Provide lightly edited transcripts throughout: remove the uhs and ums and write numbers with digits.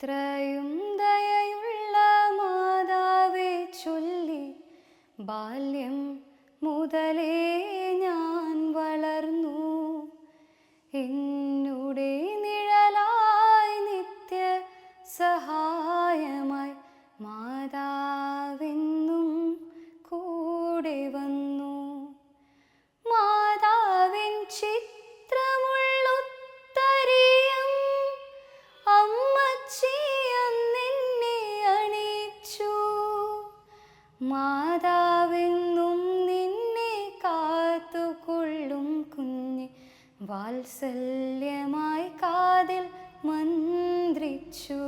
എത്രയും ദയയുള്ള മാതാവേ ചൊല്ലി ബാല്യം മുതലേ ഞാൻ വളർന്നു. എന്നുടെ നിഴലായി നിത്യ സഹായമായി മാതാവെന്നും കൂടെ വന്നു. മാതാവിൻ ചിത്രമുള്ളുത്തരിയം അമ്മച്ചി അന്നെന്നെ അണിയിച്ചു. മാതാവെന്നും നിന്നെ കാത്തുകൊള്ളും കുഞ്ഞ് വാത്സല്യമായി കാതിൽ മന്ത്രിച്ചു.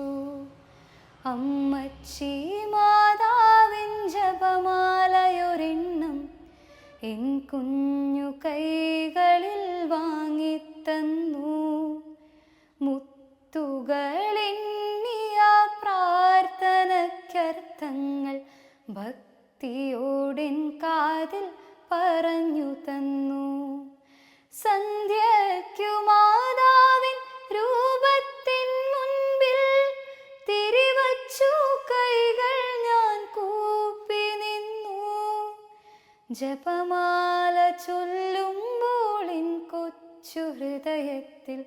അമ്മച്ചി മാതാവിൻ ജപമാലയൊരെണ്ണം എൻ കുഞ്ഞു കൈകളിൽ വാങ്ങിത്തന്നു. മുത്തുകളെണ്ണിയ പ്രാർത്ഥനയ്ക്കർത്ഥങ്ങൾ ഭക്തിയോടെൻ കാതിൽ പറഞ്ഞു തന്നു. സന്ധ്യയ്ക്കു മാതാവിൻ രൂപത്തിൻ മുൻപിൽ തിരിവച്ചു കൈകൾ ഞാൻ കൂപ്പി നിന്നു. ജപമാല ചൊല്ലുമ്പോൾ എൻ കൊച്ചു ഹൃദയത്തിൽ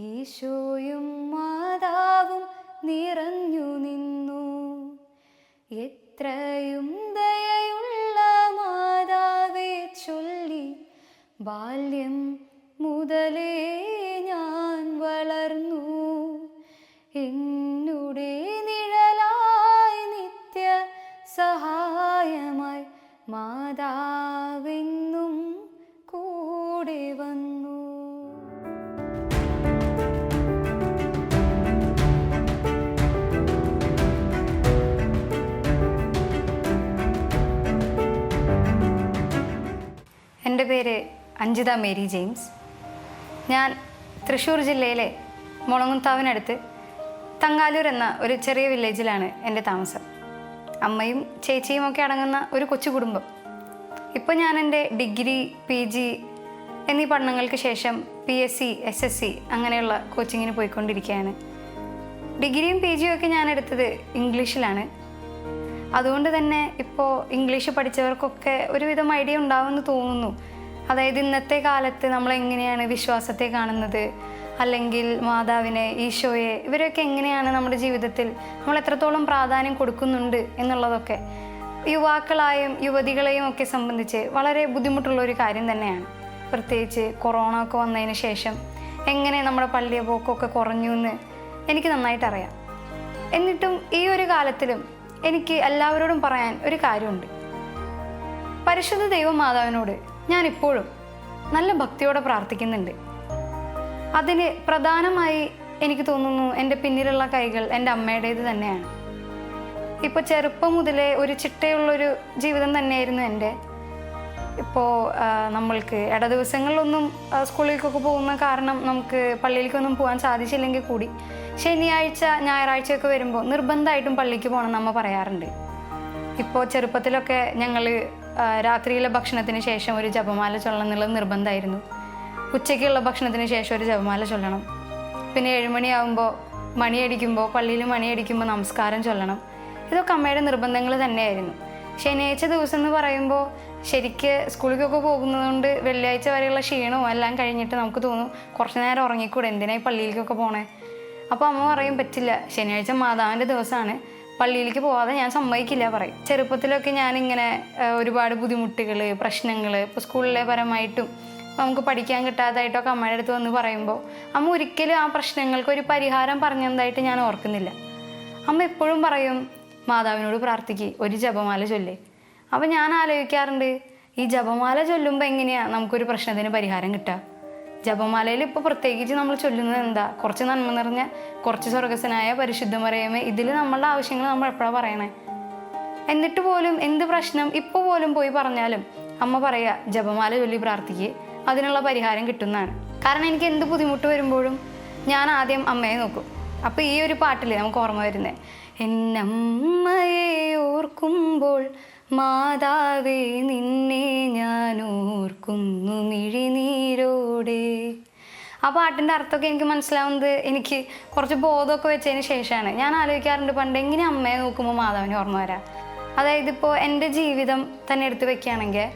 ഈശോയും മാതാവും നിറഞ്ഞു നിന്നു. എത്രയും ദയയുള്ള മാതാവേ ചൊല്ലി ബാല്യം മുതലേ ഞാൻ വളർന്നു. എന്നുടെ നിഴലായി നിത്യ സഹായമായി മാതാവെന്നും കൂടെ വന്നു. എൻ്റെ പേര് അഞ്ജിത മേരി ജെയിംസ്. ഞാൻ തൃശ്ശൂർ ജില്ലയിലെ മുളങ്ങുംതാവിനടുത്ത് തങ്കാലൂർ എന്ന ഒരു ചെറിയ വില്ലേജിലാണ് എൻ്റെ താമസം. അമ്മയും ചേച്ചിയും ഒക്കെ അടങ്ങുന്ന ഒരു കൊച്ചു കുടുംബം. ഇപ്പോൾ ഞാൻ എൻ്റെ ഡിഗ്രി, PG എന്നീ പഠനങ്ങൾക്ക് ശേഷം PSC, SSC അങ്ങനെയുള്ള കോച്ചിങ്ങിന് പോയിക്കൊണ്ടിരിക്കുകയാണ്. ഡിഗ്രിയും PG ഒക്കെ ഞാൻ എടുത്തത് ഇംഗ്ലീഷിലാണ്. അതുകൊണ്ട് തന്നെ ഇപ്പോൾ ഇംഗ്ലീഷ് പഠിച്ചവർക്കൊക്കെ ഒരുവിധം ഐഡിയ ഉണ്ടാവുമെന്ന് തോന്നുന്നു. അതായത് ഇന്നത്തെ കാലത്ത് നമ്മൾ എങ്ങനെയാണ് വിശ്വാസത്തെ കാണുന്നത്, അല്ലെങ്കിൽ മാതാവിനെ, ഈശോയെ, ഇവരൊക്കെ എങ്ങനെയാണ് നമ്മുടെ ജീവിതത്തിൽ നമ്മൾ എത്രത്തോളം പ്രാധാന്യം കൊടുക്കുന്നുണ്ട് എന്നുള്ളതൊക്കെ യുവാക്കളായും യുവതികളെയും ഒക്കെ സംബന്ധിച്ച് വളരെ ബുദ്ധിമുട്ടുള്ള ഒരു കാര്യം തന്നെയാണ്. പ്രത്യേകിച്ച് കൊറോണ ഒക്കെ വന്നതിന് ശേഷം എങ്ങനെ നമ്മുടെ പള്ളിയെ പോക്കൊക്കെ കുറഞ്ഞു എന്ന് എനിക്ക് നന്നായിട്ടറിയാം. എന്നിട്ടും ഈ ഒരു കാലത്തിലും എനിക്ക് എല്ലാവരോടും പറയാൻ ഒരു കാര്യമുണ്ട്. പരിശുദ്ധ ദൈവമാതാവിനോട് ഞാൻ ഇപ്പോഴും നല്ല ഭക്തിയോടെ പ്രാർത്ഥിക്കുന്നുണ്ട്. അതിന് പ്രധാനമായി എനിക്ക് തോന്നുന്നു എൻ്റെ പിന്നിലുള്ള കൈകൾ എൻ്റെ അമ്മയുടേത് തന്നെയാണ്. ഇപ്പോൾ ചെറുപ്പം മുതലേ ഒരു ചിട്ടയുള്ളൊരു ജീവിതം തന്നെയായിരുന്നു എൻ്റെ. ഇപ്പോൾ നമ്മൾക്ക് ഇട ദിവസങ്ങളിലൊന്നും സ്കൂളിലേക്കൊക്കെ പോകുന്ന കാരണം നമുക്ക് പള്ളിയിലേക്കൊന്നും പോകാൻ സാധിച്ചില്ലെങ്കിൽ കൂടി ശനിയാഴ്ച, ഞായറാഴ്ചയൊക്കെ വരുമ്പോൾ നിർബന്ധമായിട്ടും പള്ളിക്ക് പോകണം എന്ന് അമ്മ പറയാറുണ്ട്. ഇപ്പോൾ ചെറുപ്പത്തിലൊക്കെ ഞങ്ങൾ രാത്രിയിലെ ഭക്ഷണത്തിന് ശേഷം ഒരു ജപമാല ചൊല്ലണം എന്നുള്ളത് നിർബന്ധമായിരുന്നു. ഉച്ചയ്ക്കുള്ള ഭക്ഷണത്തിന് ശേഷം ഒരു ജപമാല ചൊല്ലണം. പിന്നെ 7 മണിയാകുമ്പോൾ മണിയടിക്കുമ്പോൾ, പള്ളിയിൽ മണിയടിക്കുമ്പോൾ നമസ്കാരം ചൊല്ലണം. ഇതൊക്കെ അമ്മയുടെ നിർബന്ധങ്ങൾ തന്നെയായിരുന്നു. ശനിയാഴ്ച ദിവസം എന്ന് പറയുമ്പോൾ ശരിക്ക് സ്കൂളിലേക്കൊക്കെ പോകുന്നതുകൊണ്ട് വെള്ളിയാഴ്ച വരെയുള്ള ക്ഷീണവും എല്ലാം കഴിഞ്ഞിട്ട് നമുക്ക് തോന്നും കുറച്ച് നേരം ഉറങ്ങിക്കൂടെ, എന്തിനായി പള്ളിയിലേക്കൊക്കെ പോണേ. അപ്പോൾ അമ്മ പറയും പറ്റില്ല, ശനിയാഴ്ച മാതാവിൻ്റെ ദിവസമാണ്, പള്ളിയിലേക്ക് പോകാതെ ഞാൻ സമ്മതിക്കില്ല പറയും. ചെറുപ്പത്തിലൊക്കെ ഞാനിങ്ങനെ ഒരുപാട് ബുദ്ധിമുട്ടുകൾ, പ്രശ്നങ്ങൾ ഇപ്പോൾ സ്കൂളിലെ പരമായിട്ടും നമുക്ക് പഠിക്കാൻ കിട്ടാതായിട്ടൊക്കെ അമ്മയുടെ അടുത്ത് വന്ന് പറയുമ്പോൾ അമ്മ ഒരിക്കലും ആ പ്രശ്നങ്ങൾക്ക് ഒരു പരിഹാരം പറഞ്ഞതായിട്ട് ഞാൻ ഓർക്കുന്നില്ല. അമ്മ എപ്പോഴും പറയും മാതാവിനോട് പ്രാർത്ഥിക്കുക, ഒരു ജപമാല ചൊല്ലേ. അപ്പം ഞാൻ ആലോചിക്കാറുണ്ട്, ഈ ജപമാല ചൊല്ലുമ്പോൾ എങ്ങനെയാണ് നമുക്കൊരു പ്രശ്നത്തിന് പരിഹാരം കിട്ടുക? ജപമാലയിൽ ഇപ്പോൾ പ്രത്യേകിച്ച് നമ്മൾ ചൊല്ലുന്നത് എന്താ? കുറച്ച് നന്മ നിറഞ്ഞ, കുറച്ച് സ്വർഗസ്വനായ പരിശുദ്ധ മറിയമേ, ഇതിൽ നമ്മളുടെ ആവശ്യങ്ങൾ നമ്മൾ എപ്പോഴാണ് പറയണേ? എന്നിട്ട് പോലും എന്ത് പ്രശ്നം ഇപ്പോൾ പോലും പോയി പറഞ്ഞാലും അമ്മ പറയുക ജപമാല ചൊല്ലി പ്രാർത്ഥിക്കുക, അതിനുള്ള പരിഹാരം കിട്ടുന്നതാണ്. കാരണം എനിക്ക് എന്ത് ബുദ്ധിമുട്ട് വരുമ്പോഴും ഞാൻ ആദ്യം അമ്മയെ നോക്കും. അപ്പോൾ ഈ ഒരു പാട്ടിൽ നമുക്ക് ഓർമ്മ വരുന്നത്, എന്നമ്മയെ ഓർക്കുമ്പോൾ മാതാവേ നിന്നെ ഞാൻ ഓർക്കുന്നു മിഴിനീരോടെ, ആ പാട്ടിൻ്റെ അർത്ഥമൊക്കെ എനിക്ക് മനസ്സിലാവുന്നത് എനിക്ക് കുറച്ച് ബോധമൊക്കെ വെച്ചതിന് ശേഷമാണ്. ഞാൻ ആലോചിക്കാറുണ്ട് പണ്ട് എങ്ങനെ അമ്മയെ നോക്കുമ്പോൾ മാധവന് ഓർമ്മ വരാം. അതായത് ഇപ്പോൾ എൻ്റെ ജീവിതം തന്നെ എടുത്ത് വെക്കുകയാണെങ്കിൽ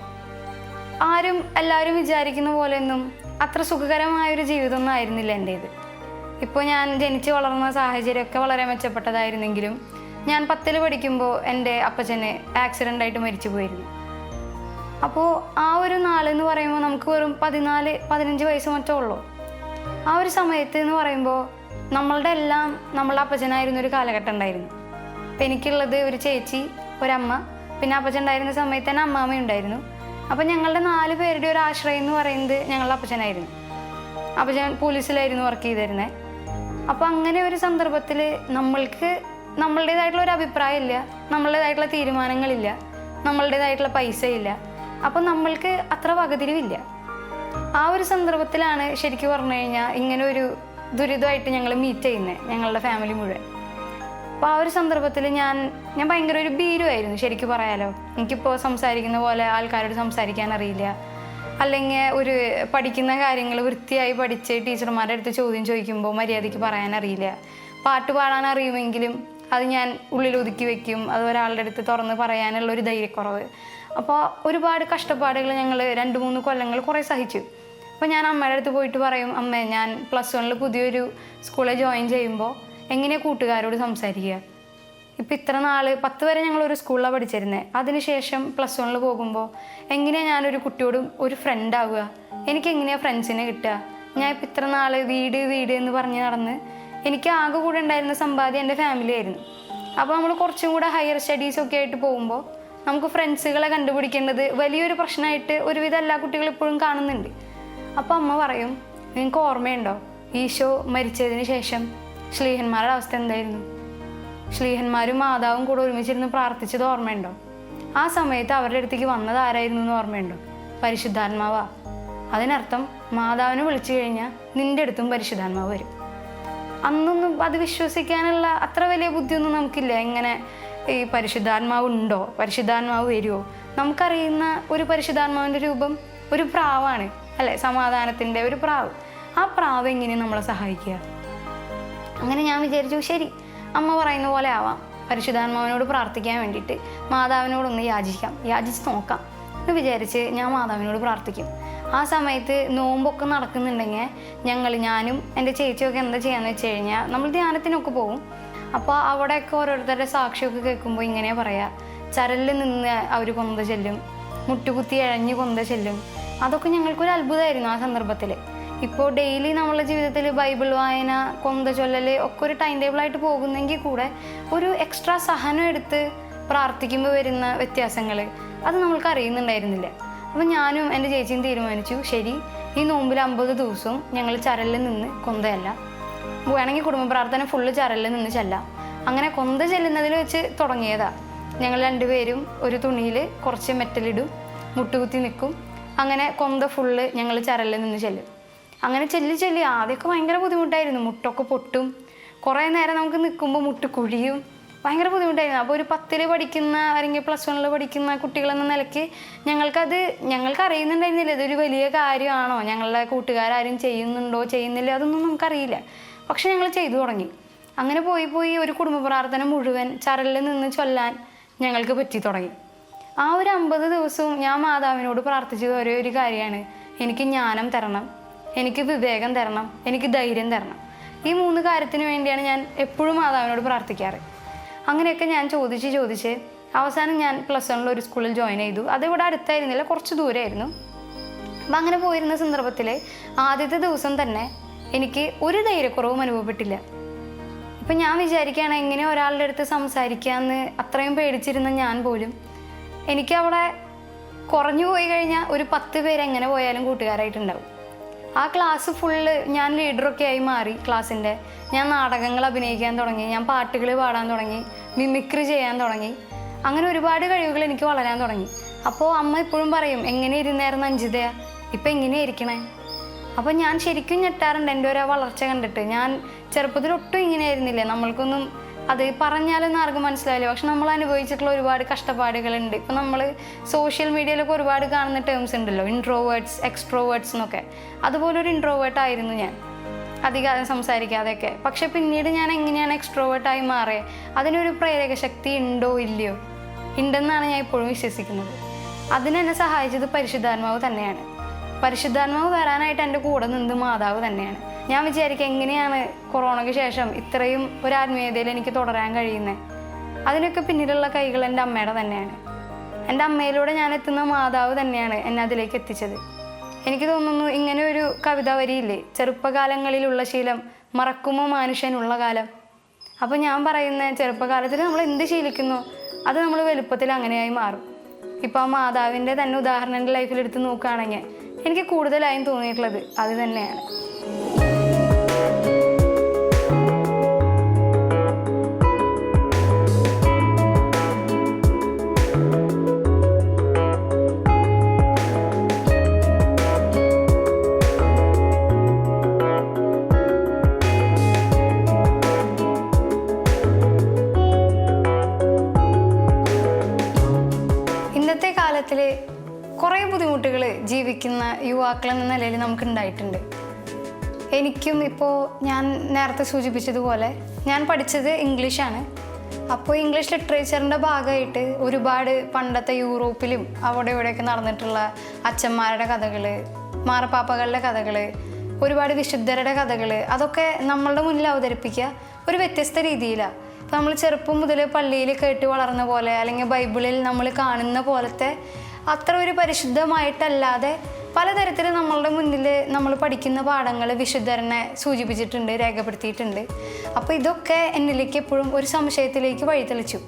എല്ലാവരും വിചാരിക്കുന്ന പോലെയൊന്നും അത്ര സുഖകരമായൊരു ജീവിതമൊന്നും ആയിരുന്നില്ല എൻ്റേത്. ഇപ്പോൾ ഞാൻ ജനിച്ച് വളർന്ന സാഹചര്യമൊക്കെ വളരെ മെച്ചപ്പെട്ടതായിരുന്നെങ്കിലും ഞാൻ 10ൽ പഠിക്കുമ്പോൾ എൻ്റെ അപ്പച്ചന് ആക്സിഡൻ്റായിട്ട് മരിച്ചു പോയിരുന്നു. അപ്പോൾ ആ ഒരു നാളെന്ന് പറയുമ്പോൾ നമുക്ക് വെറും 14-15 വയസ്സ് മറ്റോ ഉള്ളൂ. ആ ഒരു സമയത്ത് എന്ന് പറയുമ്പോൾ നമ്മളുടെ അപ്പച്ചനായിരുന്ന ഒരു കാലഘട്ടം ഉണ്ടായിരുന്നു. അപ്പം എനിക്കുള്ളത് ഒരു ചേച്ചി, ഒരമ്മ, പിന്നെ അപ്പച്ചൻ ഉണ്ടായിരുന്ന സമയത്ത് തന്നെ അമ്മാമ്മ ഉണ്ടായിരുന്നു. അപ്പം ഞങ്ങളുടെ 4 പേരുടെ ഒരു ആശ്രയം എന്ന് പറയുന്നത് ഞങ്ങളുടെ അപ്പച്ചനായിരുന്നു. അപ്പച്ചൻ പോലീസിലായിരുന്നു വർക്ക് ചെയ്തിരുന്നത്. അപ്പോൾ അങ്ങനെ ഒരു സന്ദർഭത്തിൽ നമ്മൾക്ക് നമ്മളുടേതായിട്ടുള്ള ഒരു അഭിപ്രായമില്ല, നമ്മളുടേതായിട്ടുള്ള തീരുമാനങ്ങളില്ല, നമ്മളുടേതായിട്ടുള്ള പൈസ ഇല്ല. അപ്പം നമ്മൾക്ക് അത്ര വകതിരിവില്ല. ആ ഒരു സന്ദർഭത്തിലാണ് ശരിക്കും പറഞ്ഞു കഴിഞ്ഞാൽ ഇങ്ങനെ ഒരു ദുരിതമായിട്ട് ഞങ്ങൾ മീറ്റ് ചെയ്യുന്നത്, ഞങ്ങളുടെ ഫാമിലി മുഴുവൻ. അപ്പോൾ ആ ഒരു സന്ദർഭത്തിൽ ഞാൻ ഭയങ്കര ഒരു ഭീരുവായിരുന്നു ശരിക്കും പറയാലോ. എനിക്കിപ്പോൾ സംസാരിക്കുന്ന പോലെ ആൾക്കാരോട് സംസാരിക്കാൻ അറിയില്ല, അല്ലെങ്കിൽ ഒരു പഠിക്കുന്ന കാര്യങ്ങൾ വൃത്തിയായി പഠിച്ച് ടീച്ചർമാരുടെ അടുത്ത് ചോദ്യം ചോദിക്കുമ്പോൾ മര്യാദയ്ക്ക് പറയാനറിയില്ല. പാട്ട് പാടാൻ അറിയുമെങ്കിലും അത് ഞാൻ ഉള്ളിലൊതുക്കി വെക്കും, അത് ഒരാളുടെ അടുത്ത് തുറന്ന് പറയാനുള്ള ഒരു ധൈര്യക്കുറവ്. അപ്പോൾ ഒരുപാട് കഷ്ടപ്പാടുകൾ ഞങ്ങൾ 2-3 കൊല്ലങ്ങൾ കുറേ സഹിച്ചു. അപ്പോൾ ഞാൻ അമ്മയുടെ അടുത്ത് പോയിട്ട് പറയും, അമ്മേ ഞാൻ +1 പുതിയൊരു സ്കൂളിൽ ജോയിൻ ചെയ്യുമ്പോൾ എങ്ങനെയാണ് കൂട്ടുകാരോട് സംസാരിക്കുക? ഇപ്പോൾ ഇത്ര നാൾ 10 വരെ ഞങ്ങളൊരു സ്കൂളിലാണ് പഠിച്ചിരുന്നത്. അതിനുശേഷം +1 പോകുമ്പോൾ എങ്ങനെയാണ് ഞാനൊരു കുട്ടിയോടും ഒരു ഫ്രണ്ട് ആവുക? എനിക്കെങ്ങനെയാണ് ഫ്രണ്ട്സിനെ കിട്ടുക? ഞാൻ ഇപ്പോൾ ഇത്ര നാൾ വീട് എന്ന് പറഞ്ഞ് നടന്ന് എനിക്ക് ആകെ കൂടെ ഉണ്ടായിരുന്ന സമ്പാദ്യം എൻ്റെ ഫാമിലി ആയിരുന്നു. അപ്പോൾ നമ്മൾ കുറച്ചും കൂടെ ഹയർ സ്റ്റഡീസൊക്കെ ആയിട്ട് പോകുമ്പോൾ നമുക്ക് ഫ്രണ്ട്സുകളെ കണ്ടുപിടിക്കേണ്ടത് വലിയൊരു പ്രശ്നമായിട്ട് ഒരുവിധം എല്ലാ കുട്ടികളും ഇപ്പോഴും കാണുന്നുണ്ട്. അപ്പോൾ അമ്മ പറയും, നിങ്ങൾക്ക് ഓർമ്മയുണ്ടോ ഈശോ മരിച്ചതിന് ശേഷം ശ്ലീഹന്മാരുടെ അവസ്ഥ എന്തായിരുന്നു? ശ്ലീഹന്മാരും മാതാവും കൂടെ ഒരുമിച്ചിരുന്ന് പ്രാർത്ഥിച്ചത് ഓർമ്മയുണ്ടോ? ആ സമയത്ത് അവരുടെ അടുത്തേക്ക് വന്നത് ആരായിരുന്നു എന്ന് ഓർമ്മയുണ്ടോ? പരിശുദ്ധാത്മാവാ. അതിനർത്ഥം മാതാവിനെ വിളിച്ചു കഴിഞ്ഞാൽ നിൻ്റെ അടുത്തും പരിശുദ്ധാത്മാവ് വരും. അന്നൊന്നും അത് വിശ്വസിക്കാനുള്ള അത്ര വലിയ ബുദ്ധിയൊന്നും നമുക്കില്ല. എങ്ങനെ ഈ പരിശുദ്ധാത്മാവ് ഉണ്ടോ, പരിശുദ്ധാത്മാവ് വരുമോ? നമുക്കറിയുന്ന ഒരു പരിശുദ്ധാത്മാവിൻ്റെ രൂപം ഒരു പ്രാവാണ് അല്ലേ, സമാധാനത്തിൻ്റെ ഒരു പ്രാവ്. ആ പ്രാവ് എങ്ങനെ നമ്മളെ സഹായിക്കുക? അങ്ങനെ ഞാൻ വിചാരിച്ചു, ശരി അമ്മ പറയുന്ന പോലെ ആവാം, പരിശുദ്ധാത്മാവിനോട് പ്രാർത്ഥിക്കാൻ വേണ്ടിയിട്ട് മാതാവിനോടൊന്ന് യാചിച്ച് നോക്കാം എന്ന് വിചാരിച്ച് ഞാൻ മാതാവിനോട് പ്രാർത്ഥിക്കും. ആ സമയത്ത് നോമ്പൊക്കെ നടക്കുന്നുണ്ടെങ്കിൽ ഞാനും എൻ്റെ ചേച്ചിയൊക്കെ എന്താ ചെയ്യാന്ന് വെച്ച് കഴിഞ്ഞാൽ നമ്മൾ ധ്യാനത്തിനൊക്കെ പോകും. അപ്പോൾ അവിടെയൊക്കെ ഓരോരുത്തരുടെ സാക്ഷിയൊക്കെ കേൾക്കുമ്പോൾ ഇങ്ങനെയാ പറയാ, ചരലിൽ നിന്ന് അവർ കൊന്ത ചെല്ലും, മുട്ടുകുത്തി ഇഴഞ്ഞ് കൊന്ത ചെല്ലും. അതൊക്കെ ഞങ്ങൾക്കൊരു അത്ഭുതമായിരുന്നു ആ സന്ദർഭത്തിൽ. ഇപ്പോൾ ഡെയിലി നമ്മളുടെ ജീവിതത്തിൽ ബൈബിൾ വായന, കൊന്ത ചൊല്ലൽ ഒക്കെ ഒരു ടൈം ടേബിളായിട്ട് പോകുന്നെങ്കിൽ കൂടെ ഒരു എക്സ്ട്രാ സഹനം എടുത്ത് പ്രാർത്ഥിക്കുമ്പോൾ വരുന്ന വ്യത്യാസങ്ങൾ അത് നമ്മൾക്ക് അറിയുന്നുണ്ടായിരുന്നില്ല. അപ്പോൾ ഞാനും എൻ്റെ ചേച്ചിയും തീരുമാനിച്ചു, ശരി ഈ നോമ്പിൽ 50 ദിവസവും ഞങ്ങൾ ചരലിൽ നിന്ന് കൊന്തയല്ല, വേണമെങ്കിൽ കുടുംബ പ്രാർത്ഥന ഫുള്ള് ചരലിൽ നിന്ന് ചെല്ലാം. അങ്ങനെ കൊന്ത ചെല്ലുന്നതിൽ വെച്ച് തുടങ്ങിയതാണ്. ഞങ്ങൾ 2 പേരും ഒരു തുണിയിൽ കുറച്ച് മെറ്റലിടും, മുട്ടുകുത്തി നിൽക്കും. അങ്ങനെ കൊന്ത ഫുള്ള് ഞങ്ങൾ ചരലിൽ നിന്ന് ചെല്ലും. അങ്ങനെ ചെല്ലി ആദ്യമൊക്കെ ഭയങ്കര ബുദ്ധിമുട്ടായിരുന്നു. മുട്ടൊക്കെ പൊട്ടും, കുറേ നേരം നമുക്ക് നിൽക്കുമ്പോൾ മുട്ട് കുഴിയും, ഭയങ്കര ബുദ്ധിമുട്ടായിരുന്നു. അപ്പോൾ ഒരു 10ൽ പഠിക്കുന്ന അല്ലെങ്കിൽ +1 പഠിക്കുന്ന കുട്ടികളെന്ന നിലയ്ക്ക് ഞങ്ങൾക്ക് അറിയുന്നുണ്ടായിരുന്നില്ല ഇതൊരു വലിയ കാര്യമാണോ, ഞങ്ങളുടെ കൂട്ടുകാരും ചെയ്യുന്നുണ്ടോ ചെയ്യുന്നില്ല അതൊന്നും നമുക്കറിയില്ല. പക്ഷെ ഞങ്ങൾ ചെയ്തു തുടങ്ങി. അങ്ങനെ പോയി ഒരു കുടുംബ പ്രാർത്ഥന മുഴുവൻ ചരലിൽ നിന്ന് ചൊല്ലാൻ ഞങ്ങൾക്ക് പറ്റി തുടങ്ങി. ആ ഒരു 50 ദിവസവും ഞാൻ മാതാവിനോട് പ്രാർത്ഥിച്ചത് ഒരേ ഒരു കാര്യമാണ്, എനിക്ക് ജ്ഞാനം തരണം, എനിക്ക് വിവേകം തരണം, എനിക്ക് ധൈര്യം തരണം. ഈ 3 കാര്യത്തിന് വേണ്ടിയാണ് ഞാൻ എപ്പോഴും മാതാവിനോട് പ്രാർത്ഥിക്കാറ്. അങ്ങനെയൊക്കെ ഞാൻ ചോദിച്ച് അവസാനം ഞാൻ +1 ഒരു സ്കൂളിൽ ജോയിൻ ചെയ്തു. അതിവിടെ അടുത്തായിരുന്നില്ല, കുറച്ച് ദൂരമായിരുന്നു. അപ്പം അങ്ങനെ പോയിരുന്ന സന്ദർഭത്തിൽ ആദ്യത്തെ ദിവസം തന്നെ എനിക്ക് ഒരു ധൈര്യക്കുറവും അനുഭവപ്പെട്ടില്ല. ഇപ്പം ഞാൻ വിചാരിക്കുകയാണ് എങ്ങനെ ഒരാളുടെ അടുത്ത് സംസാരിക്കാമെന്ന് അത്രയും പേടിച്ചിരുന്ന ഞാൻ പോലും എനിക്കവിടെ കുറഞ്ഞു പോയി കഴിഞ്ഞാൽ ഒരു 10 പേര് എങ്ങനെ പോയാലും കൂട്ടുകാരായിട്ടുണ്ടാവും. ആ ക്ലാസ് ഫുള്ള് ഞാൻ ലീഡറൊക്കെ ആയി മാറി ക്ലാസ്സിൻ്റെ. ഞാൻ നാടകങ്ങൾ അഭിനയിക്കാൻ തുടങ്ങി, ഞാൻ പാട്ടുകൾ പാടാൻ തുടങ്ങി, മിമിക്രി ചെയ്യാൻ തുടങ്ങി. അങ്ങനെ ഒരുപാട് കഴിവുകൾ എനിക്ക് വളരാൻ തുടങ്ങി. അപ്പോൾ അമ്മ ഇപ്പോഴും പറയും, എങ്ങനെ ഇരുന്നായിരുന്നു അഞ്ജിതയാ, ഇപ്പം എങ്ങനെയായിരിക്കണേ? അപ്പോൾ ഞാൻ ശരിക്കും ഞെട്ടാറുണ്ട് എൻ്റെ ഒരു വളർച്ച കണ്ടിട്ട്. ഞാൻ ചെറുപ്പത്തിൽ ഒട്ടും ഇങ്ങനെ ആയിരുന്നില്ല. നമ്മൾക്കൊന്നും അത് പറഞ്ഞാലൊന്നും ആർക്കും മനസ്സിലാവില്ല. പക്ഷെ നമ്മൾ അനുഭവിച്ചിട്ടുള്ള ഒരുപാട് കഷ്ടപ്പാടുകളുണ്ട്. ഇപ്പം നമ്മൾ സോഷ്യൽ മീഡിയയിലൊക്കെ ഒരുപാട് കാണുന്ന ടേംസ് ഉണ്ടല്ലോ, ഇൻട്രോവേർട്സ്, എക്സ്ട്രോവേർട്സ് എന്നൊക്കെ. അതുപോലൊരു ഇൻട്രോവേർട്ടായിരുന്നു ഞാൻ, അധികം സംസാരിക്കാതെയൊക്കെ. പക്ഷെ പിന്നീട് ഞാൻ എങ്ങനെയാണ് എക്സ്ട്രോവേർട്ടായി മാറിയത്, അതിനൊരു പ്രേരക ശക്തി ഉണ്ടോ ഇല്ലയോ, ഉണ്ടെന്നാണ് ഞാൻ ഇപ്പോഴും വിശ്വസിക്കുന്നത്. അതിനെന്നെ സഹായിച്ചത് പരിശുദ്ധാത്മാവ് തന്നെയാണ്. പരിശുദ്ധാത്മാവ് വരാനായിട്ട് എൻ്റെ കൂടെ നിന്ന് മാതാവ് തന്നെയാണ്. ഞാൻ വിചാരിക്കുക എങ്ങനെയാണ് കൊറോണയ്ക്ക് ശേഷം ഇത്രയും ഒരു ആത്മീയതയിൽ എനിക്ക് തുടരാൻ കഴിയുന്നത്. അതിനൊക്കെ പിന്നിലുള്ള കൈകൾ എൻ്റെ അമ്മയുടെ തന്നെയാണ്. എൻ്റെ അമ്മയിലൂടെ ഞാൻ എത്തുന്ന മാതാവ് തന്നെയാണ് എന്നെ അതിലേക്ക് എത്തിച്ചത്. എനിക്ക് തോന്നുന്നു ഇങ്ങനെ ഒരു കവിത വരിയില്ലേ, ചെറുപ്പകാലങ്ങളിലുള്ള ശീലം മറക്കുമോ മനുഷ്യനുള്ള കാലം. അപ്പോൾ ഞാൻ പറയുന്ന ചെറുപ്പകാലത്തിൽ നമ്മൾ എന്ത് ശീലിക്കുന്നു അത് നമ്മൾ വലുപ്പത്തിൽ അങ്ങനെയായി മാറും. ഇപ്പോൾ ആ മാതാവിൻ്റെ തന്നെ ഉദാഹരണം എൻ്റെ ലൈഫിൽ എടുത്ത് നോക്കുകയാണെങ്കിൽ എനിക്ക് കൂടുതലായും തോന്നിയിട്ടുള്ളത് അത് തന്നെയാണ്. ഇന്നത്തെ കാലത്തിൽ കുറേ ബുദ്ധിമുട്ടുകൾ ജീവിക്കുന്ന യുവാക്കൾ എന്ന നിലയിൽ നമുക്ക് ഉണ്ടായിട്ടുണ്ട്. എനിക്കും ഇപ്പോൾ ഞാൻ നേരത്തെ സൂചിപ്പിച്ചതുപോലെ ഞാൻ പഠിച്ചത് ഇംഗ്ലീഷാണ്. അപ്പോൾ ഇംഗ്ലീഷ് ലിറ്ററേച്ചറിൻ്റെ ഭാഗമായിട്ട് ഒരുപാട് പണ്ടത്തെ യൂറോപ്പിലും അവിടെ ഇവിടെയൊക്കെ നടന്നിട്ടുള്ള അച്ഛന്മാരുടെ കഥകൾ, മാർപ്പാപ്പകളുടെ കഥകൾ, ഒരുപാട് വിശുദ്ധരുടെ കഥകൾ, അതൊക്കെ നമ്മളുടെ മുന്നിൽ അവതരിപ്പിക്കുക ഒരു വ്യത്യസ്ത രീതിയിലാണ്. ഇപ്പോൾ നമ്മൾ ചെറുപ്പം മുതൽ പള്ളിയിൽ കേട്ട് വളർന്ന പോലെ അല്ലെങ്കിൽ ബൈബിളിൽ നമ്മൾ കാണുന്ന പോലത്തെ അത്ര ഒരു പരിശുദ്ധമായിട്ടല്ലാതെ പലതരത്തിൽ നമ്മളുടെ മുന്നിൽ നമ്മൾ പഠിക്കുന്ന പാഠങ്ങൾ വിശുദ്ധരനെ സൂചിപ്പിച്ചിട്ടുണ്ട്, രേഖപ്പെടുത്തിയിട്ടുണ്ട്. അപ്പോൾ ഇതൊക്കെ എന്നിലേക്ക് എപ്പോഴും ഒരു സംശയത്തിലേക്ക് വഴിതെളിച്ചു.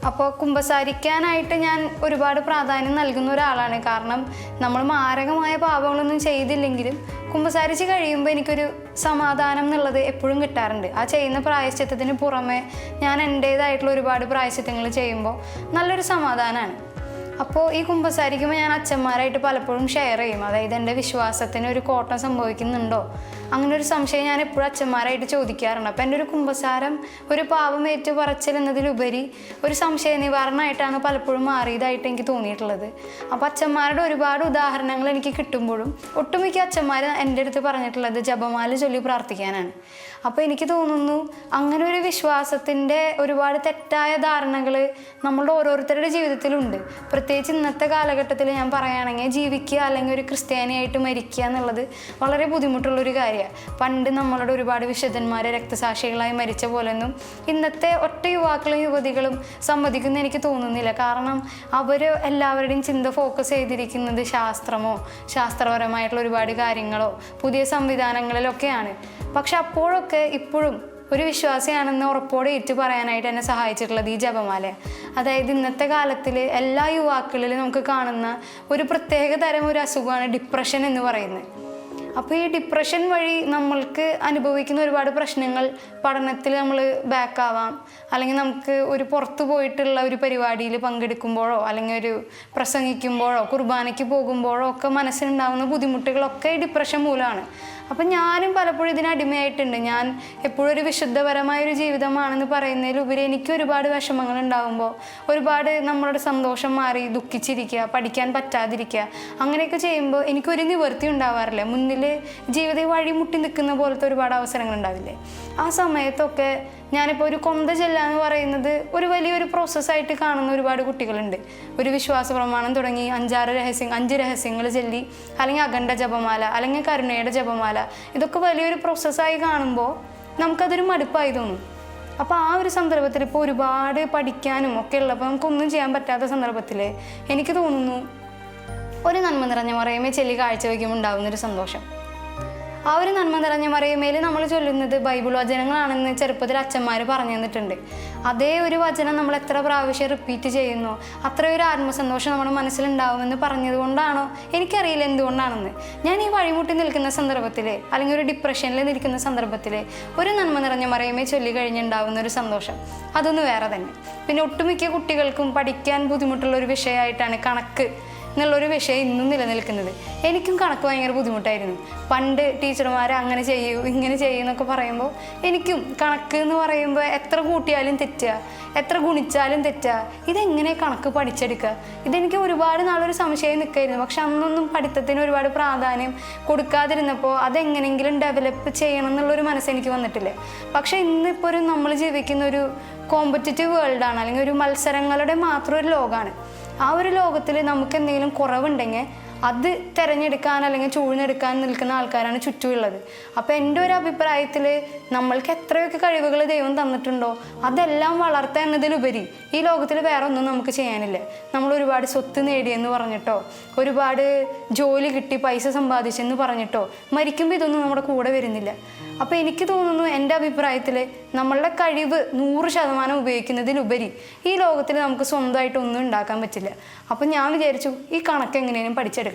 അപ്പോൾ കുമ്പസാരിക്കാനായിട്ട് ഞാൻ ഒരുപാട് പ്രാധാന്യം നൽകുന്ന ഒരാളാണ്. കാരണം നമ്മൾ മാരകമായ പാപങ്ങളൊന്നും ചെയ്തില്ലെങ്കിലും കുമ്പസാരിച്ച് കഴിയുമ്പോൾ എനിക്കൊരു സമാധാനം എന്നുള്ളത് എപ്പോഴും കിട്ടാറുണ്ട്. ആ ചെയ്യുന്ന പ്രായശ്ചിത്തത്തിന് പുറമെ ഞാൻ എൻ്റേതായിട്ടുള്ള ഒരുപാട് പ്രായശ്ചിത്തങ്ങൾ ചെയ്യുമ്പോൾ നല്ലൊരു സമാധാനമാണ്. അപ്പോൾ ഈ കുമ്പസാരിക്കുമ്പോൾ ഞാൻ അച്ഛന്മാരായിട്ട് പലപ്പോഴും ഷെയർ ചെയ്യും. അതായത് എൻ്റെ വിശ്വാസത്തിന് ഒരു കോട്ടം സംഭവിക്കുന്നുണ്ടോ, അങ്ങനെ ഒരു സംശയം ഞാൻ എപ്പോഴും അച്ഛന്മാരായിട്ട് ചോദിക്കാറുണ്ട്. അപ്പോൾ എൻ്റെ ഒരു കുമ്പസാരം ഒരു പാപം ഏറ്റു പറച്ചിൽ എന്നതിലുപരി ഒരു സംശയ നിവാരണമായിട്ടാണ് പലപ്പോഴും മാറിയതായിട്ട് എനിക്ക് തോന്നിയിട്ടുള്ളത്. അപ്പോൾ അച്ഛന്മാരുടെ ഒരുപാട് ഉദാഹരണങ്ങൾ എനിക്ക് കിട്ടുമ്പോഴും ഒട്ടുമിക്ക അച്ഛന്മാർ എൻ്റെ അടുത്ത് പറഞ്ഞിട്ടുള്ളത് ജപമാല ചൊല്ലി പ്രാർത്ഥിക്കാനാണ്. അപ്പോൾ എനിക്ക് തോന്നുന്നു അങ്ങനെ ഒരു വിശ്വാസത്തിൻ്റെ ഒരുപാട് തെറ്റായ ധാരണകൾ നമ്മളുടെ ഓരോരുത്തരുടെ ജീവിതത്തിലുണ്ട്. പ്രത്യേകിച്ച് ഇന്നത്തെ കാലഘട്ടത്തിൽ ഞാൻ പറയുകയാണെങ്കിൽ ജീവിക്കുക അല്ലെങ്കിൽ ഒരു ക്രിസ്ത്യാനിയായിട്ട് മരിക്കുക എന്നുള്ളത് വളരെ ബുദ്ധിമുട്ടുള്ളൊരു കാര്യമാണ്. പണ്ട് നമ്മളുടെ ഒരുപാട് വിശുദ്ധന്മാരെ രക്തസാക്ഷികളായി മരിച്ച പോലൊന്നും ഇന്നത്തെ ഒറ്റ യുവാക്കളും യുവതികളും സമ്മതിക്കുന്ന എനിക്ക് തോന്നുന്നില്ല. കാരണം അവർ എല്ലാവരുടെയും ചിന്ത ഫോക്കസ് ചെയ്തിരിക്കുന്നത് ശാസ്ത്രമോ ശാസ്ത്രപരമായിട്ടുള്ള ഒരുപാട് കാര്യങ്ങളോ പുതിയ സംവിധാനങ്ങളിലൊക്കെയാണ്. പക്ഷെ അപ്പോഴൊക്കെ ഇപ്പോഴും ഒരു വിശ്വാസിയാണെന്ന് ഉറപ്പോടെ ഏറ്റു പറയാനായിട്ട് എന്നെ സഹായിച്ചിട്ടുള്ളത് ഈ ജപമാല. അതായത് ഇന്നത്തെ കാലത്തിൽ എല്ലാ യുവാക്കളിലും നമുക്ക് കാണുന്ന ഒരു പ്രത്യേക തരം ഒരു അസുഖമാണ് ഡിപ്രഷൻ എന്ന് പറയുന്നത്. അപ്പോൾ ഈ ഡിപ്രഷൻ വഴി നമ്മൾക്ക് അനുഭവിക്കുന്ന ഒരുപാട് പ്രശ്നങ്ങൾ, പഠനത്തിൽ നമ്മൾ ബാക്കാവാം, അല്ലെങ്കിൽ നമുക്ക് ഒരു പുറത്തു പോയിട്ടുള്ള ഒരു പരിപാടിയിൽ പങ്കെടുക്കുമ്പോഴോ അല്ലെങ്കിൽ ഒരു പ്രസംഗിക്കുമ്പോഴോ കുർബാനയ്ക്ക് പോകുമ്പോഴോ ഒക്കെ മനസ്സിനുണ്ടാകുന്ന ബുദ്ധിമുട്ടുകളൊക്കെ ഈ ഡിപ്രഷൻ മൂലമാണ്. അപ്പം ഞാനും പലപ്പോഴും ഇതിനടിമയായിട്ടുണ്ട്. ഞാൻ എപ്പോഴും ഒരു വിശുദ്ധപരമായൊരു ജീവിതമാണെന്ന് പറയുന്നതിലുപരി എനിക്ക് ഒരുപാട് വിഷമങ്ങൾ ഉണ്ടാകുമ്പോൾ ഒരുപാട് നമ്മളുടെ സന്തോഷം മാറി ദുഃഖിച്ചിരിക്കുക, പഠിക്കാൻ പറ്റാതിരിക്കുക, അങ്ങനെയൊക്കെ ചെയ്യുമ്പോൾ എനിക്കൊരു നിവൃത്തി ഉണ്ടാവാറില്ല. മുന്നിൽ ജീവിതം വഴിമുട്ടി നിൽക്കുന്ന പോലത്തെ ഒരുപാട് അവസരങ്ങൾ ഉണ്ടാവില്ലേ. ആ സമയത്തൊക്കെ ഞാനിപ്പോൾ ഒരു കൊന്ത ചെല്ലുക എന്ന് പറയുന്നത് ഒരു വലിയൊരു പ്രോസസ്സായിട്ട് കാണുന്ന ഒരുപാട് കുട്ടികളുണ്ട്. ഒരു വിശ്വാസ പ്രമാണം തുടങ്ങി 5 രഹസ്യങ്ങൾ ചൊല്ലി, അല്ലെങ്കിൽ അഖണ്ഡ ജപമാല, അല്ലെങ്കിൽ കരുണയുടെ ജപമാല, ഇതൊക്കെ വലിയൊരു പ്രോസസ്സായി കാണുമ്പോൾ നമുക്കതൊരു മടുപ്പായി തോന്നും. അപ്പോൾ ആ ഒരു സന്ദർഭത്തിൽ ഇപ്പോൾ ഒരുപാട് പഠിക്കാനും ഒക്കെ ഉള്ളപ്പോൾ നമുക്കൊന്നും ചെയ്യാൻ പറ്റാത്ത സന്ദർഭത്തിൽ എനിക്ക് തോന്നുന്നു ഒരു നന്മ നിറഞ്ഞ മറിയമേ ചൊല്ലി കാഴ്ചവെക്കുമ്പോൾ ഉണ്ടാകുന്നൊരു സന്തോഷം. ആ ഒരു നന്മ നിറഞ്ഞ മറിയമേൽ നമ്മൾ ചൊല്ലുന്നത് ബൈബിൾ വചനങ്ങളാണെന്ന് ചെറുപ്പത്തിൽ അച്ഛന്മാർ പറഞ്ഞു തന്നിട്ടുണ്ട്. അതേ ഒരു വചനം നമ്മൾ എത്ര പ്രാവശ്യം റിപ്പീറ്റ് ചെയ്യുന്നു അത്രയൊരു ആത്മസന്തോഷം നമ്മുടെ മനസ്സിലുണ്ടാവുമെന്ന് പറഞ്ഞത് കൊണ്ടാണോ എനിക്കറിയില്ല എന്തുകൊണ്ടാണെന്ന്. ഞാൻ ഈ വഴിമുട്ടി നിൽക്കുന്ന സന്ദർഭത്തിൽ അല്ലെങ്കിൽ ഒരു ഡിപ്രഷനിൽ നിൽക്കുന്ന സന്ദർഭത്തിൽ ഒരു നന്മ നിറഞ്ഞ മറിയമേ ചൊല്ലി കഴിഞ്ഞുണ്ടാവുന്ന ഒരു സന്തോഷം അതൊന്ന് വേറെ തന്നെ. പിന്നെ ഒട്ടുമിക്ക കുട്ടികൾക്കും പഠിക്കാൻ ബുദ്ധിമുട്ടുള്ള ഒരു വിഷയമായിട്ടാണ് കണക്ക്. എന്നുള്ളൊരു വിഷയം ഇന്നും നിലനിൽക്കുന്നത്. എനിക്കും കണക്ക് ഭയങ്കര ബുദ്ധിമുട്ടായിരുന്നു. പണ്ട് ടീച്ചർമാർ അങ്ങനെ ചെയ്യൂ ഇങ്ങനെ ചെയ്യുന്നൊക്കെ പറയുമ്പോൾ എനിക്കും കണക്ക് എന്ന് പറയുമ്പോൾ എത്ര കൂട്ടിയാലും തെറ്റുക, എത്ര ഗുണിച്ചാലും തെറ്റുക, ഇതെങ്ങനെ കണക്ക് പഠിച്ചെടുക്കുക, ഇതെനിക്ക് ഒരുപാട് നാളൊരു സംശയം നിൽക്കായിരുന്നു. പക്ഷെ അന്നൊന്നും പഠിത്തത്തിന് ഒരുപാട് പ്രാധാന്യം കൊടുക്കാതിരുന്നപ്പോൾ അതെങ്ങനെയെങ്കിലും ഡെവലപ്പ് ചെയ്യണം എന്നുള്ളൊരു മനസ്സെനിക്ക് വന്നിട്ടില്ല. പക്ഷെ ഇന്നിപ്പോൾ നമ്മൾ ജീവിക്കുന്ന ഒരു കോമ്പറ്റീറ്റീവ് വേൾഡാണ്, അല്ലെങ്കിൽ ഒരു മത്സരങ്ങളുടെ മാത്രം ഒരു ലോകമാണ്. ആ ഒരു ലോകത്തിൽ നമുക്ക് എന്തെങ്കിലും കുറവുണ്ടെങ്കിൽ അത് തിരഞ്ഞെടുക്കാൻ അല്ലെങ്കിൽ ചൂഴ്ന്നെടുക്കാൻ നിൽക്കുന്ന ആൾക്കാരാണ് ചുറ്റുമുള്ളത്. അപ്പോൾ എൻ്റെ ഒരു അഭിപ്രായത്തിൽ നമ്മൾക്ക് എത്രയൊക്കെ കഴിവുകൾ ദൈവം തന്നിട്ടുണ്ടോ അതെല്ലാം വളർത്തുക എന്നതിലുപരി ഈ ലോകത്തിൽ വേറെ ഒന്നും നമുക്ക് ചെയ്യാനില്ല. നമ്മൾ ഒരുപാട് സ്വത്ത് നേടിയെന്ന് പറഞ്ഞിട്ടോ, ഒരുപാട് ജോലി കിട്ടി പൈസ സമ്പാദിച്ചെന്ന് പറഞ്ഞിട്ടോ മരിക്കുമ്പോൾ ഇതൊന്നും നമ്മുടെ കൂടെ വരുന്നില്ല. അപ്പോൾ എനിക്ക് തോന്നുന്നു, എൻ്റെ അഭിപ്രായത്തിൽ നമ്മളുടെ കഴിവ് 100% ഉപയോഗിക്കുന്നതിലുപരി ഈ ലോകത്തിൽ നമുക്ക് സ്വന്തമായിട്ടൊന്നും ഉണ്ടാക്കാൻ പറ്റില്ല. അപ്പം ഞാൻ വിചാരിച്ചു ഈ കണക്ക് എങ്ങനെയും പഠിച്ചെടുക്കണം.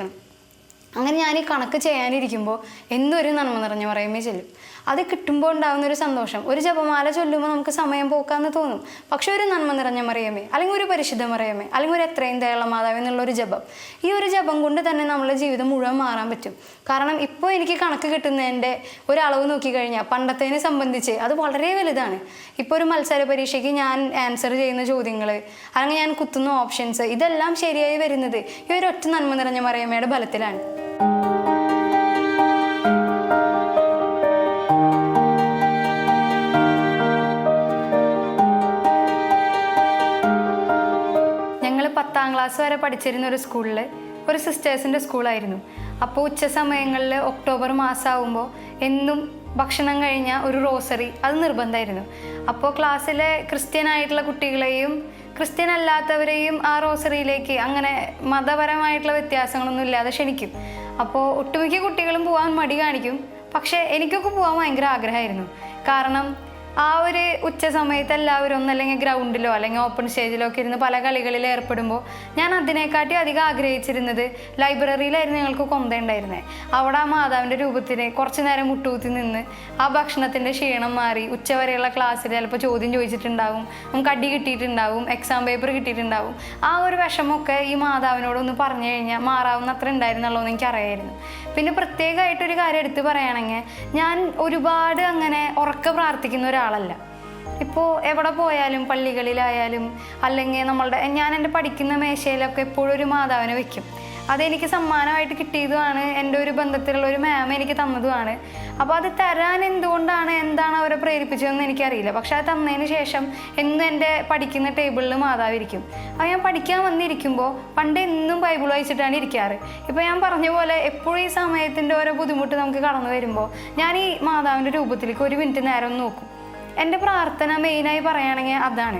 അങ്ങനെ ഞാൻ ഈ കണക്ക് ചെയ്യാനിരിക്കുമ്പോൾ എന്തൊരു നന്മ നിറഞ്ഞ പറയുമേ ചെല്ലും. അത് കിട്ടുമ്പോൾ ഉണ്ടാകുന്നൊരു സന്തോഷം. ഒരു ജപമാല ചൊല്ലുമ്പോൾ നമുക്ക് സമയം പോക്കാന്ന് തോന്നും. പക്ഷെ ഒരു നന്മ നിറഞ്ഞ മറിയമേ, അല്ലെങ്കിൽ ഒരു പരിശുദ്ധ മറിയമേ, അല്ലെങ്കിൽ ഒരു എത്രയും ദയുള്ള മാതാവ് എന്നുള്ളൊരു ജപം, ഈ ഒരു ജപം കൊണ്ട് തന്നെ നമ്മുടെ ജീവിതം മുഴുവൻ മാറാൻ പറ്റും. കാരണം ഇപ്പോൾ എനിക്ക് കണക്ക് കിട്ടുന്നതിൻ്റെ ഒരളവ് നോക്കിക്കഴിഞ്ഞാൽ പണ്ടത്തേനെ സംബന്ധിച്ച് അത് വളരെ വലുതാണ്. ഇപ്പോൾ ഒരു മത്സര പരീക്ഷയ്ക്ക് ഞാൻ ആൻസർ ചെയ്യുന്ന ചോദ്യങ്ങൾ, അല്ലെങ്കിൽ ഞാൻ കുത്തുന്ന ഓപ്ഷൻസ്, ഇതെല്ലാം ശരിയായി വരുന്നത് ഈ ഒരു ഒറ്റ നന്മ നിറഞ്ഞ മറിയമ്മയുടെ ബലത്തിലാണ്. ഞങ്ങൾ 10ാം ക്ലാസ് വരെ പഠിച്ചിരുന്ന ഒരു സ്കൂളിൽ, ഒരു സിസ്റ്റേഴ്സിൻ്റെ സ്കൂളായിരുന്നു. അപ്പോൾ ഉച്ച സമയങ്ങളിൽ ഒക്ടോബർ മാസമാകുമ്പോൾ എന്നും ഭക്ഷണം കഴിഞ്ഞാൽ ഒരു റോസറി അത് നിർബന്ധമായിരുന്നു. അപ്പോൾ ക്ലാസ്സിലെ ക്രിസ്ത്യനായിട്ടുള്ള കുട്ടികളെയും ക്രിസ്ത്യൻ അല്ലാത്തവരെയും ആ റോസറിയിലേക്ക് അങ്ങനെ മതപരമായിട്ടുള്ള വ്യത്യാസങ്ങളൊന്നും ഇല്ലാതെ ക്ഷണിക്കും. അപ്പോൾ ഒട്ടുമിക്ക കുട്ടികളും പോകാൻ മടി കാണിക്കും. പക്ഷേ എനിക്കൊക്കെ പോകാൻ ഭയങ്കര ആഗ്രഹമായിരുന്നു. കാരണം ആ ഒരു ഉച്ച സമയത്ത് എല്ലാവരും ഒന്നല്ലെങ്കിൽ ഗ്രൗണ്ടിലോ അല്ലെങ്കിൽ ഓപ്പൺ സ്റ്റേജിലോ ഒക്കെ ഇരുന്ന് പല കളികളിൽ ഏർപ്പെടുമ്പോൾ ഞാൻ അതിനെക്കാട്ടി അധികം ആഗ്രഹിച്ചിരുന്നത് ലൈബ്രറിയിലായിരുന്നു. ഞങ്ങൾക്ക് കൊന്തയുണ്ടായിരുന്നത്. അവിടെ ആ മാതാവിൻ്റെ രൂപത്തിന് കുറച്ച് നേരം മുട്ടുകുത്തി നിന്ന് ആ ഭക്ഷണത്തിൻ്റെ ക്ഷീണം മാറി ഉച്ചവരെയുള്ള ക്ലാസ്സിൽ ചിലപ്പോൾ ചോദ്യം ചോദിച്ചിട്ടുണ്ടാവും, നമുക്ക് അടി കിട്ടിയിട്ടുണ്ടാവും, എക്സാം പേപ്പർ കിട്ടിയിട്ടുണ്ടാവും. ആ ഒരു വിഷമമൊക്കെ ഈ മാതാവിനോടൊന്ന് പറഞ്ഞു കഴിഞ്ഞാൽ മാറാവുന്ന അത്ര ഉണ്ടായിരുന്നുള്ളൂ എന്ന് എനിക്കറിയായിരുന്നു. പിന്നെ പ്രത്യേകമായിട്ടൊരു കാര്യം എടുത്ത് പറയുകയാണെങ്കിൽ, ഞാൻ ഒരുപാട് അങ്ങനെ ഉറക്കെ പ്രാർത്ഥിക്കുന്ന ഒരാളല്ല. ഇപ്പോൾ എവിടെ പോയാലും പള്ളികളിലായാലും അല്ലെങ്കിൽ ഞാൻ എൻ്റെ പഠിക്കുന്ന മേശയിലൊക്കെ എപ്പോഴും ഒരു മാതാവിനെ വെക്കും. അതെനിക്ക് സമ്മാനമായിട്ട് കിട്ടിയതുമാണ്, എൻ്റെ ഒരു ബന്ധത്തിലുള്ള ഒരു മാം എനിക്ക് തന്നതുമാണ്. അപ്പോൾ അത് തരാൻ എന്താണ് അവരെ പ്രേരിപ്പിച്ചതെന്ന് എനിക്കറിയില്ല. പക്ഷെ അത് തന്നതിന് ശേഷം എന്നും എൻ്റെ പഠിക്കുന്ന ടേബിളിൽ മാതാവിരിക്കും. അപ്പോൾ ഞാൻ പഠിക്കാൻ വന്നിരിക്കുമ്പോൾ പണ്ട് എന്നും ബൈബിൾ വായിച്ചിട്ടാണ് ഇരിക്കാറ്. ഇപ്പോൾ ഞാൻ പറഞ്ഞ പോലെ എപ്പോഴും ഈ സമയത്തിൻ്റെ ഓരോ ബുദ്ധിമുട്ട് നമുക്ക് കടന്നു വരുമ്പോൾ ഞാൻ ഈ മാതാവിൻ്റെ രൂപത്തിലേക്ക് 1 മിനിറ്റ് നേരം നോക്കും. എൻ്റെ പ്രാർത്ഥന മെയിനായി പറയുകയാണെങ്കിൽ അതാണ്,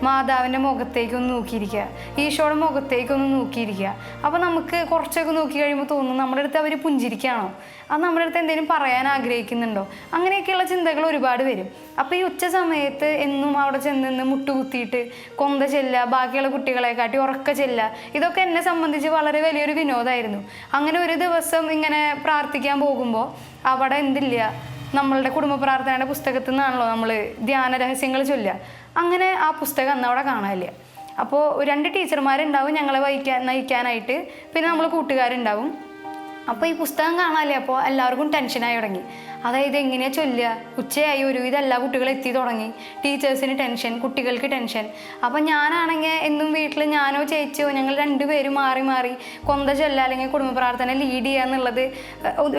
മാതാവിൻ്റെ മുഖത്തേക്കൊന്ന് നോക്കിയിരിക്കുക, ഈശോയുടെ മുഖത്തേക്കൊന്ന് നോക്കിയിരിക്കുക. അപ്പോൾ നമുക്ക് കുറച്ചൊക്കെ നോക്കി കഴിയുമ്പോൾ തോന്നും നമ്മുടെ അടുത്ത് അവർ പുഞ്ചിരിക്കുകയാണോ, അത് നമ്മുടെ അടുത്ത് എന്തെങ്കിലും പറയാൻ ആഗ്രഹിക്കുന്നുണ്ടോ, അങ്ങനെയൊക്കെയുള്ള ചിന്തകൾ ഒരുപാട് വരും. അപ്പോൾ ഈ ഉച്ച സമയത്ത് എന്നും അവിടെ ചെന്ന് മുട്ടുകുത്തിയിട്ട് കൊന്ത ചെല്ലുക, ബാക്കിയുള്ള കുട്ടികളെക്കാട്ടി ഉറക്ക ചെല്ലുക, ഇതൊക്കെ എന്നെ സംബന്ധിച്ച് വളരെ വലിയൊരു വിനോദമായിരുന്നു. അങ്ങനെ ഒരു ദിവസം ഇങ്ങനെ പ്രാർത്ഥിക്കാൻ പോകുമ്പോൾ അവിടെ എന്തില്ല, നമ്മളുടെ കുടുംബ പ്രാർത്ഥനയുടെ പുസ്തകത്തിൽ നിന്നാണല്ലോ നമ്മൾ ധ്യാന രഹസ്യങ്ങൾ ചൊല്ലുക. അങ്ങനെ ആ പുസ്തകം അന്ന് അവിടെ കാണാനില്ല. അപ്പോൾ 2 ടീച്ചർമാരുണ്ടാവും ഞങ്ങളെ നയിക്കാനായിട്ട്, പിന്നെ നമ്മൾ കൂട്ടുകാരുണ്ടാവും. അപ്പോൾ ഈ പുസ്തകം കാണാനില്ല. അപ്പോൾ എല്ലാവർക്കും ടെൻഷനായി തുടങ്ങി. അതായത് എങ്ങനെയാണ് ചൊല്ലുക, ഉച്ചയായി, ഒരുവിധം എല്ലാ കുട്ടികളും എത്തി തുടങ്ങി, ടീച്ചേഴ്സിന് ടെൻഷൻ, കുട്ടികൾക്ക് ടെൻഷൻ. അപ്പം ഞാനാണെങ്കിൽ എന്നും വീട്ടിൽ ഞാനോ ചേച്ചിയോ ഞങ്ങൾ 2 പേരും മാറി മാറി കൊന്ത ചൊല്ലുക അല്ലെങ്കിൽ കുടുംബ പ്രാർത്ഥന ലീഡ് ചെയ്യുക എന്നുള്ളത്,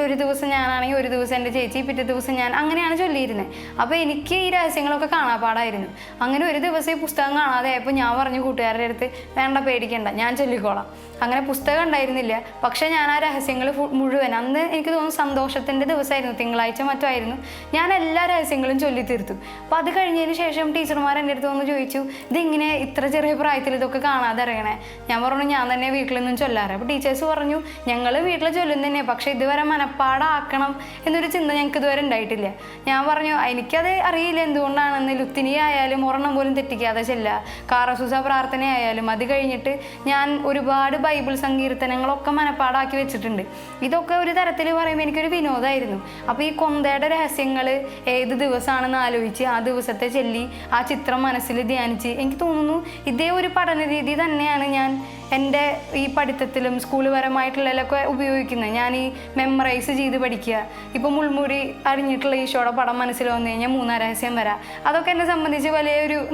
ഒരു ദിവസം ഞാനാണെങ്കിൽ ഒരു ദിവസം എൻ്റെ ചേച്ചി, പിറ്റേ ദിവസം ഞാൻ, അങ്ങനെയാണ് ചൊല്ലിയിരുന്നത്. അപ്പോൾ എനിക്ക് ഈ രഹസ്യങ്ങളൊക്കെ കാണാപ്പാടായിരുന്നു. അങ്ങനെ ഒരു ദിവസം ഈ പുസ്തകം കാണാതെ ആയപ്പോൾ ഞാൻ പറഞ്ഞു കൂട്ടുകാരുടെ അടുത്ത്, വേണ്ട പേടിക്കണ്ട ഞാൻ ചൊല്ലിക്കോളാം. അങ്ങനെ പുസ്തകം ഉണ്ടായിരുന്നില്ല, പക്ഷേ ഞാൻ ആ രഹസ്യങ്ങൾ മുഴുവൻ, അന്ന് എനിക്ക് തോന്നുന്നു സന്തോഷത്തിൻ്റെ ദിവസമായിരുന്നു, തിങ്കളാഴ്ച മറ്റുമായിരുന്നു, ഞാൻ എല്ലാ രഹസ്യങ്ങളും ചൊല്ലി തീർത്തു. അപ്പോൾ അത് കഴിഞ്ഞതിന് ശേഷം ടീച്ചർമാർ എൻ്റെ അടുത്ത് വന്ന് ചോദിച്ചു, ഇതെങ്ങനെ ഇത്ര ചെറിയ പ്രായത്തിൽ ഇതൊക്കെ കാണാതെ അറിയണേ? ഞാൻ പറഞ്ഞു ഞാൻ തന്നെ വീട്ടിൽ നിന്നും ചൊല്ലാറ്. അപ്പോൾ ടീച്ചേഴ്സ് പറഞ്ഞു, ഞങ്ങൾ വീട്ടിൽ ചൊല്ലുന്ന തന്നെയാണ്, പക്ഷേ ഇതുവരെ മനപ്പാടാക്കണം എന്നൊരു ചിന്ത ഞങ്ങൾക്ക് ഇതുവരെ ഉണ്ടായിട്ടില്ല. ഞാൻ പറഞ്ഞു എനിക്കത് അറിയില്ല എന്തുകൊണ്ടാണെന്ന്. ലുത്തിനി ആയാലും ഒരെണ്ണം പോലും തെറ്റിക്കാതെ ചെല്ലുക, കാറസൂസ പ്രാർത്ഥന ആയാലും, അത് കഴിഞ്ഞിട്ട് ഞാൻ ഒരുപാട് ബൈബിൾ സങ്കീർത്തനങ്ങളൊക്കെ മനപ്പാടാക്കി വെച്ചിട്ടുണ്ട്. ഇതൊക്കെ ഒരു തരത്തിൽ പറയുമ്പോൾ എനിക്കൊരു വിനോദമായിരുന്നു. അപ്പോൾ ഈ കൊന്തയുടെ രഹസ്യങ്ങൾ ഏത് ദിവസമാണെന്ന് ആലോചിച്ച് ആ ദിവസത്തെ ചൊല്ലി ആ ചിത്രം മനസ്സിൽ ധ്യാനിച്ച് എനിക്ക് തോന്നുന്നു ഇതേ ഒരു പഠന രീതി തന്നെയാണ് ഞാൻ എൻ്റെ ഈ പഠിത്തത്തിലും സ്കൂൾ പരമായിട്ടുള്ളതിലൊക്കെ ഉപയോഗിക്കുന്നത്. ഞാൻ ഈ മെമ്മറൈസ് ചെയ്ത് പഠിക്കുക. ഇപ്പോൾ മുൾമുടി അറിഞ്ഞിട്ടുള്ള ഈശോയുടെ പടം മനസ്സിൽ വന്നു കഴിഞ്ഞാൽ മൂന്നാം രഹസ്യം വരാം. അതൊക്കെ എന്നെ സംബന്ധിച്ച്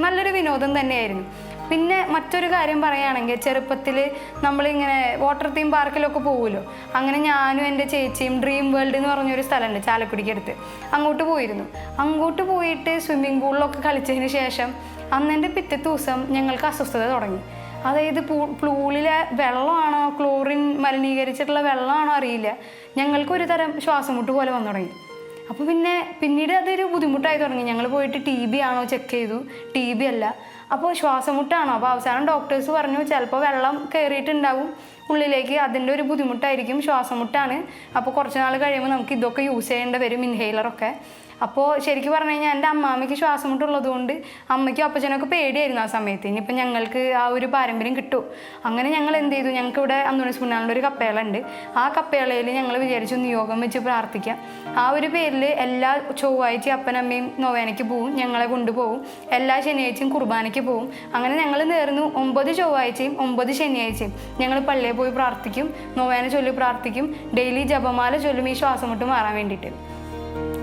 നല്ലൊരു വിനോദം തന്നെയായിരുന്നു. പിന്നെ മറ്റൊരു കാര്യം പറയുകയാണെങ്കിൽ ചെറുപ്പത്തിൽ നമ്മളിങ്ങനെ വാട്ടർ തീം പാർക്കിലൊക്കെ പോകുമല്ലോ. അങ്ങനെ ഞാനും എൻ്റെ ചേച്ചിയും ഡ്രീം വേൾഡ് എന്ന് പറഞ്ഞൊരു സ്ഥലമുണ്ട് ചാലക്കുടിക്കടുത്ത്, അങ്ങോട്ട് പോയിരുന്നു. അങ്ങോട്ട് പോയിട്ട് സ്വിമ്മിംഗ് പൂളിലൊക്കെ കളിച്ചതിന് ശേഷം അന്നെൻ്റെ പിറ്റത്തെ ദിവസം ഞങ്ങൾക്ക് അസ്വസ്ഥത തുടങ്ങി. അതായത് പൂളിലെ വെള്ളമാണോ ക്ലോറിൻ മലിനീകരിച്ചിട്ടുള്ള വെള്ളമാണോ അറിയില്ല, ഞങ്ങൾക്കൊരു തരം ശ്വാസം മുട്ട് പോലെ വന്നു തുടങ്ങി. അപ്പോൾ പിന്നീട് അതൊരു ബുദ്ധിമുട്ടായി തുടങ്ങി. ഞങ്ങൾ പോയിട്ട് TB ആണോ ചെക്ക് ചെയ്തു, TB അല്ല. അപ്പോൾ ശ്വാസം മുട്ടാണോ? അപ്പോൾ അവസാനം ഡോക്ടേഴ്സ് പറഞ്ഞു ചിലപ്പോൾ വെള്ളം കയറിയിട്ടുണ്ടാവും ഉള്ളിലേക്ക്, അതിൻ്റെ ഒരു ബുദ്ധിമുട്ടായിരിക്കും, ശ്വാസം മുട്ടാണ്. അപ്പോൾ കുറച്ച് നാൾ കഴിയുമ്പോൾ നമുക്ക് ഇതൊക്കെ യൂസ് ചെയ്യേണ്ടി വരും, ഇൻഹെയിലറൊക്കെ. അപ്പോൾ ശരിക്കും പറഞ്ഞു കഴിഞ്ഞാൽ എൻ്റെ അമ്മാമ്മയ്ക്ക് ശ്വാസം മുട്ടുള്ളത് കൊണ്ട് അമ്മയ്ക്കും അപ്പച്ചനൊക്കെ പേടിയായിരുന്നു ആ സമയത്ത്. ഇനിയിപ്പോൾ ഞങ്ങൾക്ക് ആ ഒരു പാരമ്പര്യം കിട്ടും. അങ്ങനെ ഞങ്ങൾ എന്ത് ചെയ്തു, ഞങ്ങൾക്ക് ഇവിടെ അന്തോണീസ് പുണ്യാളൻ്റെ ഒരു കപ്പേളുണ്ട്. ആ കപ്പേളയിൽ ഞങ്ങൾ വിചാരിച്ചു നിയോഗം വെച്ച് പ്രാർത്ഥിക്കാം. ആ ഒരു പേരിൽ എല്ലാ ചൊവ്വാഴ്ച അപ്പനമ്മയും നൊവേനയ്ക്ക് പോവും, ഞങ്ങളെ കൊണ്ടുപോകും. എല്ലാ ശനിയാഴ്ചയും കുർബാനയ്ക്ക് പോവും. അങ്ങനെ ഞങ്ങൾ നേർന്നു 9 ചൊവ്വാഴ്ചയും 9 ശനിയാഴ്ചയും ഞങ്ങൾ പള്ളിയിൽ പോയി പ്രാർത്ഥിക്കും, നൊവേന ചൊല്ലി പ്രാർത്ഥിക്കും, ഡെയിലി ജപമാല ചൊല്ലും ഈ ശ്വാസം മുട്ട് മാറാൻ വേണ്ടിയിട്ട്.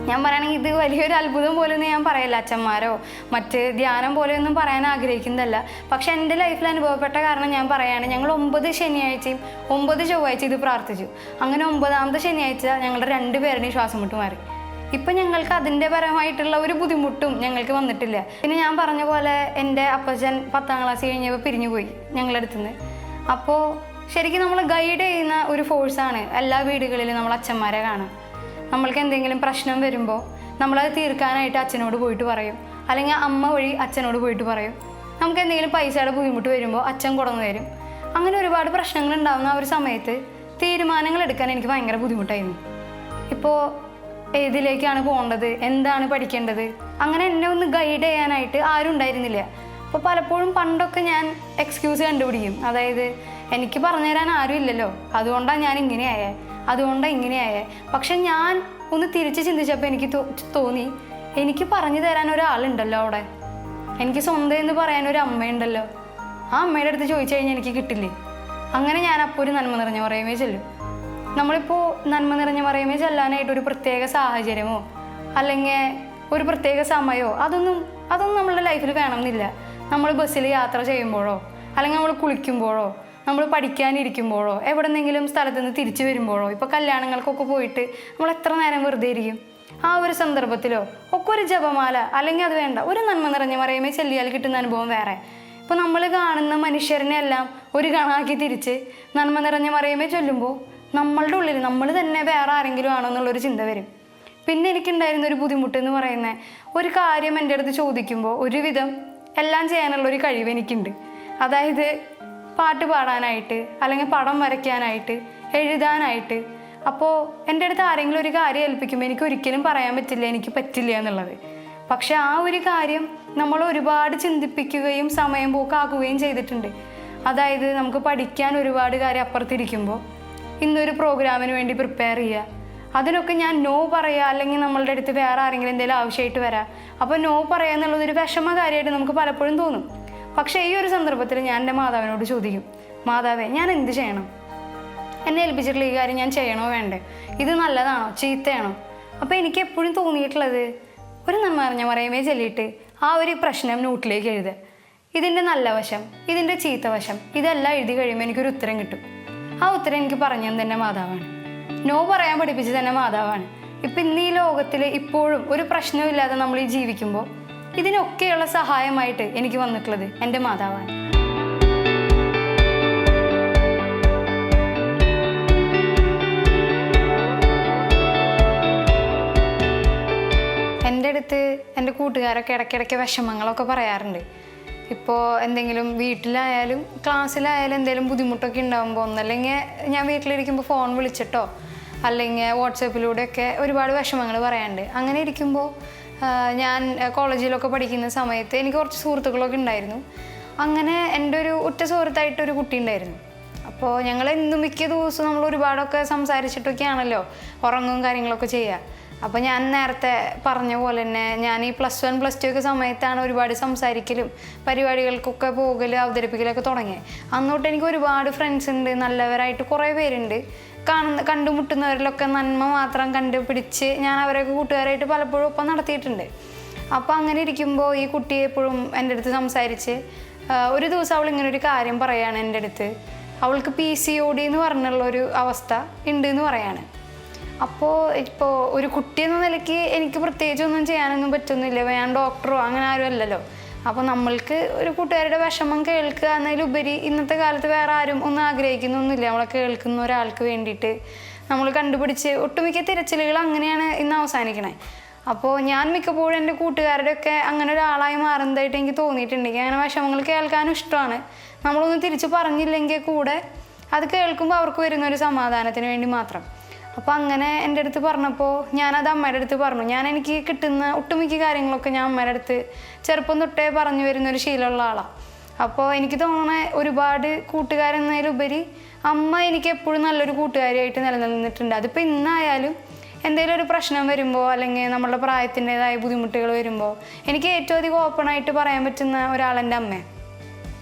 ഞാൻ പറയുകയാണെങ്കിൽ ഇത് വലിയൊരു അത്ഭുതം പോലെയൊന്നും ഞാൻ പറയില്ല, അച്ഛന്മാരോ മറ്റ് ധ്യാനം പോലെയൊന്നും പറയാൻ ആഗ്രഹിക്കുന്നതല്ല. പക്ഷെ എൻ്റെ ലൈഫിൽ അനുഭവപ്പെട്ട കാരണം ഞാൻ പറയുകയാണ്. ഞങ്ങൾ 9 ശനിയാഴ്ചയും 9 ചൊവ്വാഴ്ച ഇത് പ്രാർത്ഥിച്ചു. അങ്ങനെ 9ാമത്തെ ശനിയാഴ്ച ഞങ്ങളുടെ 2 പേരുടെയും ശ്വാസം മുട്ട് മാറി. ഇപ്പം ഞങ്ങൾക്ക് അതിൻ്റെ പരമായിട്ടുള്ള ഒരു ബുദ്ധിമുട്ടും ഞങ്ങൾക്ക് വന്നിട്ടില്ല. പിന്നെ ഞാൻ പറഞ്ഞ പോലെ എൻ്റെ അപ്പച്ചൻ 10ാം ക്ലാസ് കഴിഞ്ഞപ്പോൾ പിരിഞ്ഞു പോയി ഞങ്ങളുടെ അടുത്തുനിന്ന്. അപ്പോൾ ശരിക്കും നമ്മൾ ഗൈഡ് ചെയ്യുന്ന ഒരു ഫോഴ്സാണ് എല്ലാ വീടുകളിലും നമ്മൾ അച്ഛന്മാരെ കാണാം. നമ്മൾക്ക് എന്തെങ്കിലും പ്രശ്നം വരുമ്പോൾ നമ്മളത് തീർക്കാനായിട്ട് അച്ഛനോട് പോയിട്ട് പറയും, അല്ലെങ്കിൽ അമ്മ വഴി അച്ഛനോട് പോയിട്ട് പറയും. നമുക്ക് എന്തെങ്കിലും പൈസയുടെ ബുദ്ധിമുട്ട് വരുമ്പോൾ അച്ഛൻ കൊണ്ടുവന്ന് തരും. അങ്ങനെ ഒരുപാട് പ്രശ്നങ്ങൾ ഉണ്ടാകുന്ന ആ ഒരു സമയത്ത് തീരുമാനങ്ങൾ എടുക്കാൻ എനിക്ക് ഭയങ്കര ബുദ്ധിമുട്ടായിരുന്നു. ഇപ്പോൾ ഏതിലേക്കാണ് പോകേണ്ടത്, എന്താണ് പഠിക്കേണ്ടത്, അങ്ങനെ എന്നെ ഒന്ന് ഗൈഡ് ചെയ്യാനായിട്ട് ആരും ഉണ്ടായിരുന്നില്ല. അപ്പോൾ പലപ്പോഴും പണ്ടൊക്കെ ഞാൻ എക്സ്ക്യൂസ് കണ്ടുപിടിക്കും. അതായത് എനിക്ക് പറഞ്ഞു തരാൻ ആരും ഇല്ലല്ലോ, അതുകൊണ്ടാണ് ഞാൻ ഇങ്ങനെയായേ, അതുകൊണ്ടാണ് ഇങ്ങനെയായേ. പക്ഷെ ഞാൻ ഒന്ന് തിരിച്ച് ചിന്തിച്ചപ്പോൾ എനിക്ക് തോന്നി, എനിക്ക് പറഞ്ഞു തരാൻ ഒരാളുണ്ടല്ലോ അവിടെ, എനിക്ക് സ്വന്തം എന്ന് പറയാൻ ഒരു അമ്മയുണ്ടല്ലോ. ആ അമ്മയുടെ അടുത്ത് ചോദിച്ചു കഴിഞ്ഞാൽ എനിക്ക് കിട്ടില്ലേ. അങ്ങനെ ഞാൻ അപ്പോൾ ഒരു നന്മ നിറഞ്ഞ പറയുമേ ചെല്ലും. നമ്മളിപ്പോൾ നന്മ നിറഞ്ഞ പറയുമേ ചെല്ലാനായിട്ട് ഒരു പ്രത്യേക സാഹചര്യമോ അല്ലെങ്കിൽ ഒരു പ്രത്യേക സമയമോ അതൊന്നും നമ്മളുടെ ലൈഫിൽ വേണമെന്നില്ല. നമ്മൾ ബസ്സിൽ യാത്ര ചെയ്യുമ്പോഴോ അല്ലെങ്കിൽ നമ്മൾ കുളിക്കുമ്പോഴോ നമ്മൾ പഠിക്കാനിരിക്കുമ്പോഴോ എവിടെന്നെങ്കിലും സ്ഥലത്ത് നിന്ന് തിരിച്ചു വരുമ്പോഴോ ഇപ്പോൾ കല്യാണങ്ങൾക്കൊക്കെ പോയിട്ട് നമ്മൾ എത്ര നേരം വെറുതെ ഇരിക്കും. ആ ഒരു സന്ദർഭത്തിലോ ഒക്കെ ഒരു ജപമാല അല്ലെങ്കിൽ അത് വേണ്ട ഒരു നന്മ നിറഞ്ഞ പറയുമേ ചെല്ലിയാൽ കിട്ടുന്ന അനുഭവം വേറെ. ഇപ്പോൾ നമ്മൾ കാണുന്ന മനുഷ്യരനെ എല്ലാം ഒരു കണാക്കി തിരിച്ച് നന്മ നിറഞ്ഞ പറയുമേ ചൊല്ലുമ്പോൾ നമ്മളുടെ ഉള്ളിൽ നമ്മൾ തന്നെ വേറെ ആരെങ്കിലും ആണോ എന്നുള്ളൊരു ചിന്ത വരും. പിന്നെ എനിക്കുണ്ടായിരുന്ന ഒരു ബുദ്ധിമുട്ടെന്ന് പറയുന്നത്, ഒരു കാര്യം എൻ്റെ അടുത്ത് ചോദിക്കുമ്പോൾ ഒരുവിധം എല്ലാം ചെയ്യാനുള്ളൊരു കഴിവ് എനിക്കുണ്ട്. അതായത് പാട്ട് പാടാനായിട്ട് അല്ലെങ്കിൽ പടം വരയ്ക്കാനായിട്ട് എഴുതാനായിട്ട്. അപ്പോൾ എൻ്റെ അടുത്ത് ആരെങ്കിലും ഒരു കാര്യം ഏൽപ്പിക്കുമ്പോൾ എനിക്ക് ഒരിക്കലും പറയാൻ പറ്റില്ല എനിക്ക് പറ്റില്ല എന്നുള്ളത്. പക്ഷെ ആ ഒരു കാര്യം നമ്മൾ ഒരുപാട് ചിന്തിപ്പിക്കുകയും സമയം പോക്കാക്കുകയും ചെയ്തിട്ടുണ്ട്. അതായത് നമുക്ക് പഠിക്കാൻ ഒരുപാട് കാര്യം അപ്പുറത്തിരിക്കുമ്പോൾ ഇന്നൊരു പ്രോഗ്രാമിന് വേണ്ടി പ്രിപ്പയർ ചെയ്യുക, അതിനൊക്കെ ഞാൻ നോ പറയുക, അല്ലെങ്കിൽ നമ്മളുടെ അടുത്ത് വേറെ ആരെങ്കിലും എന്തെങ്കിലും ആവശ്യമായിട്ട് വരാം. അപ്പോൾ നോ പറയുക എന്നുള്ളതൊരു വിഷമ കാര്യമായിട്ട് നമുക്ക് പലപ്പോഴും തോന്നും. പക്ഷേ ഈ ഒരു സന്ദർഭത്തിൽ ഞാൻ എൻ്റെ മാതാവിനോട് ചോദിക്കും, മാതാവേ ഞാൻ എന്ത് ചെയ്യണം, എന്നെ ഏൽപ്പിച്ചിട്ടുള്ള ഈ കാര്യം ഞാൻ ചെയ്യണോ വേണ്ടേ, ഇത് നല്ലതാണോ ചീത്തയാണോ? അപ്പോൾ എനിക്ക് എപ്പോഴും തോന്നിയിട്ടുള്ളത് ഒരു നന്മ നിറഞ്ഞ പറയുമേ ചൊല്ലിയിട്ട് ആ ഒരു പ്രശ്നം നോട്ടിലേക്ക് എഴുതുക. ഇതിൻ്റെ നല്ല വശം, ഇതിൻ്റെ ചീത്ത വശം, ഇതെല്ലാം എഴുതി കഴിയുമ്പോൾ എനിക്കൊരു ഉത്തരം കിട്ടും. ആ ഉത്തരം എനിക്ക് പറഞ്ഞത് തന്നെ മാതാവാണ്. നോ പറയാൻ പഠിപ്പിച്ചത് തന്നെ മാതാവാണ്. ഇപ്പം ഇന്ന് ഈ ലോകത്തിൽ ഇപ്പോഴും ഒരു പ്രശ്നമില്ലാതെ നമ്മൾ ഈ ജീവിക്കുമ്പോൾ ഇതിനൊക്കെയുള്ള സഹായമായിട്ട് എനിക്ക് വന്നിട്ടുള്ളത് എൻ്റെ മാതാവാണ്. എൻ്റെ അടുത്ത് എൻ്റെ കൂട്ടുകാരൊക്കെ ഇടയ്ക്കിടയ്ക്ക് വിഷമങ്ങളൊക്കെ പറയാറുണ്ട്. ഇപ്പോൾ എന്തെങ്കിലും വീട്ടിലായാലും ക്ലാസ്സിലായാലും എന്തെങ്കിലും ബുദ്ധിമുട്ടൊക്കെ ഉണ്ടാകുമ്പോൾ, ഒന്നല്ലെങ്കിൽ ഞാൻ വീട്ടിലിരിക്കുമ്പോൾ ഫോൺ വിളിച്ചിട്ടോ അല്ലെങ്കിൽ വാട്സാപ്പിലൂടെയൊക്കെ ഒരുപാട് വിഷമങ്ങൾ പറയാറുണ്ട്. അങ്ങനെ ഇരിക്കുമ്പോൾ ഞാൻ കോളേജിലൊക്കെ പഠിക്കുന്ന സമയത്ത് എനിക്ക് കുറച്ച് സുഹൃത്തുക്കളൊക്കെ ഉണ്ടായിരുന്നു. അങ്ങനെ എൻ്റെ ഒരു ഉറ്റ സുഹൃത്തായിട്ടൊരു കുട്ടി ഉണ്ടായിരുന്നു. അപ്പോൾ ഞങ്ങൾ എന്നും മിക്ക ദിവസവും നമ്മൾ ഒരുപാടൊക്കെ സംസാരിച്ചിട്ടൊക്കെയാണല്ലോ ഉറങ്ങും കാര്യങ്ങളൊക്കെ ചെയ്യുക. അപ്പോൾ ഞാൻ നേരത്തെ പറഞ്ഞ പോലെ തന്നെ ഞാൻ ഈ +1 +2 ഒക്കെ സമയത്താണ് ഒരുപാട് സംസാരിക്കലും പരിപാടികൾക്കൊക്കെ പോകലും അവതരിപ്പിക്കലൊക്കെ തുടങ്ങിയത്. അന്നോട്ട് എനിക്ക് ഒരുപാട് ഫ്രണ്ട്സ് ഉണ്ട്, നല്ലവരായിട്ട് കുറേ പേരുണ്ട്. കണ്ടുമുട്ടുന്നവരിലൊക്കെ നന്മ മാത്രം കണ്ടുപിടിച്ച് ഞാൻ അവരൊക്കെ കൂട്ടുകാരായിട്ട് പലപ്പോഴും ഒപ്പം നടത്തിയിട്ടുണ്ട്. അപ്പോൾ അങ്ങനെ ഇരിക്കുമ്പോൾ ഈ കുട്ടി എപ്പോഴും എൻ്റെ അടുത്ത് സംസാരിച്ച് ഒരു ദിവസം അവൾ ഇങ്ങനൊരു കാര്യം പറയുകയാണ് എൻ്റെ അടുത്ത്. അവൾക്ക് PCOD എന്ന് പറഞ്ഞുള്ളൊരു അവസ്ഥ ഉണ്ട് എന്ന് പറയാണ്. ഇപ്പോൾ ഒരു കുട്ടി എന്ന നിലയ്ക്ക് എനിക്ക് പ്രത്യേകിച്ചൊന്നും ചെയ്യാനൊന്നും പറ്റുന്നില്ല, ഞാൻ ഡോക്ടറോ അങ്ങനെ ആരും അല്ലല്ലോ. അപ്പോൾ നമ്മൾക്ക് ഒരു കൂട്ടുകാരുടെ വിഷമം കേൾക്കുക എന്നതിലുപരി ഇന്നത്തെ കാലത്ത് വേറെ ആരും ഒന്നും ആഗ്രഹിക്കുന്നൊന്നുമില്ല. നമ്മളെ കേൾക്കുന്ന ഒരാൾക്ക് വേണ്ടിയിട്ട് നമ്മൾ കണ്ടുപിടിച്ച് ഒട്ടുമിക്ക തിരച്ചിലുകൾ അങ്ങനെയാണ് ഇന്ന് അവസാനിക്കണേ. അപ്പോൾ ഞാൻ മിക്കപ്പോഴും എൻ്റെ കൂട്ടുകാരുടെയൊക്കെ അങ്ങനെ ഒരാളായി മാറുന്നതായിട്ട് എനിക്ക് തോന്നിയിട്ടുണ്ട്. അങ്ങനെ വിഷമങ്ങൾ കേൾക്കാനും ഇഷ്ടമാണ്. നമ്മളൊന്നും തിരിച്ച് പറഞ്ഞില്ലെങ്കിൽ കൂടെ അത് കേൾക്കുമ്പോൾ അവർക്ക് വരുന്നൊരു സമാധാനത്തിന് വേണ്ടി മാത്രം. അപ്പോൾ അങ്ങനെ എൻ്റെ അടുത്ത് പറഞ്ഞപ്പോൾ ഞാനത് അമ്മയുടെ അടുത്ത് പറഞ്ഞു. എനിക്ക് കിട്ടുന്ന ഒട്ടുമിക്ക കാര്യങ്ങളൊക്കെ ഞാൻ അമ്മയുടെ അടുത്ത് ചെറുപ്പം തൊട്ടേ പറഞ്ഞു വരുന്നൊരു ശീലമുള്ള ആളാണ്. അപ്പോൾ എനിക്ക് തോന്നണേ ഒരുപാട് കൂട്ടുകാരെന്നതിലുപരി അമ്മ എനിക്ക് എപ്പോഴും നല്ലൊരു കൂട്ടുകാരിയായിട്ട് നിലനിന്നിട്ടുണ്ട്. അതിപ്പോൾ ഇന്നായാലും എന്തെങ്കിലും ഒരു പ്രശ്നം വരുമ്പോൾ അല്ലെങ്കിൽ നമ്മളുടെ പ്രായത്തിൻ്റെതായ ബുദ്ധിമുട്ടുകൾ വരുമ്പോൾ എനിക്ക് ഏറ്റവും അധികം ഓപ്പണായിട്ട് പറയാൻ പറ്റുന്ന ഒരാളെൻ്റെ അമ്മയാണ്.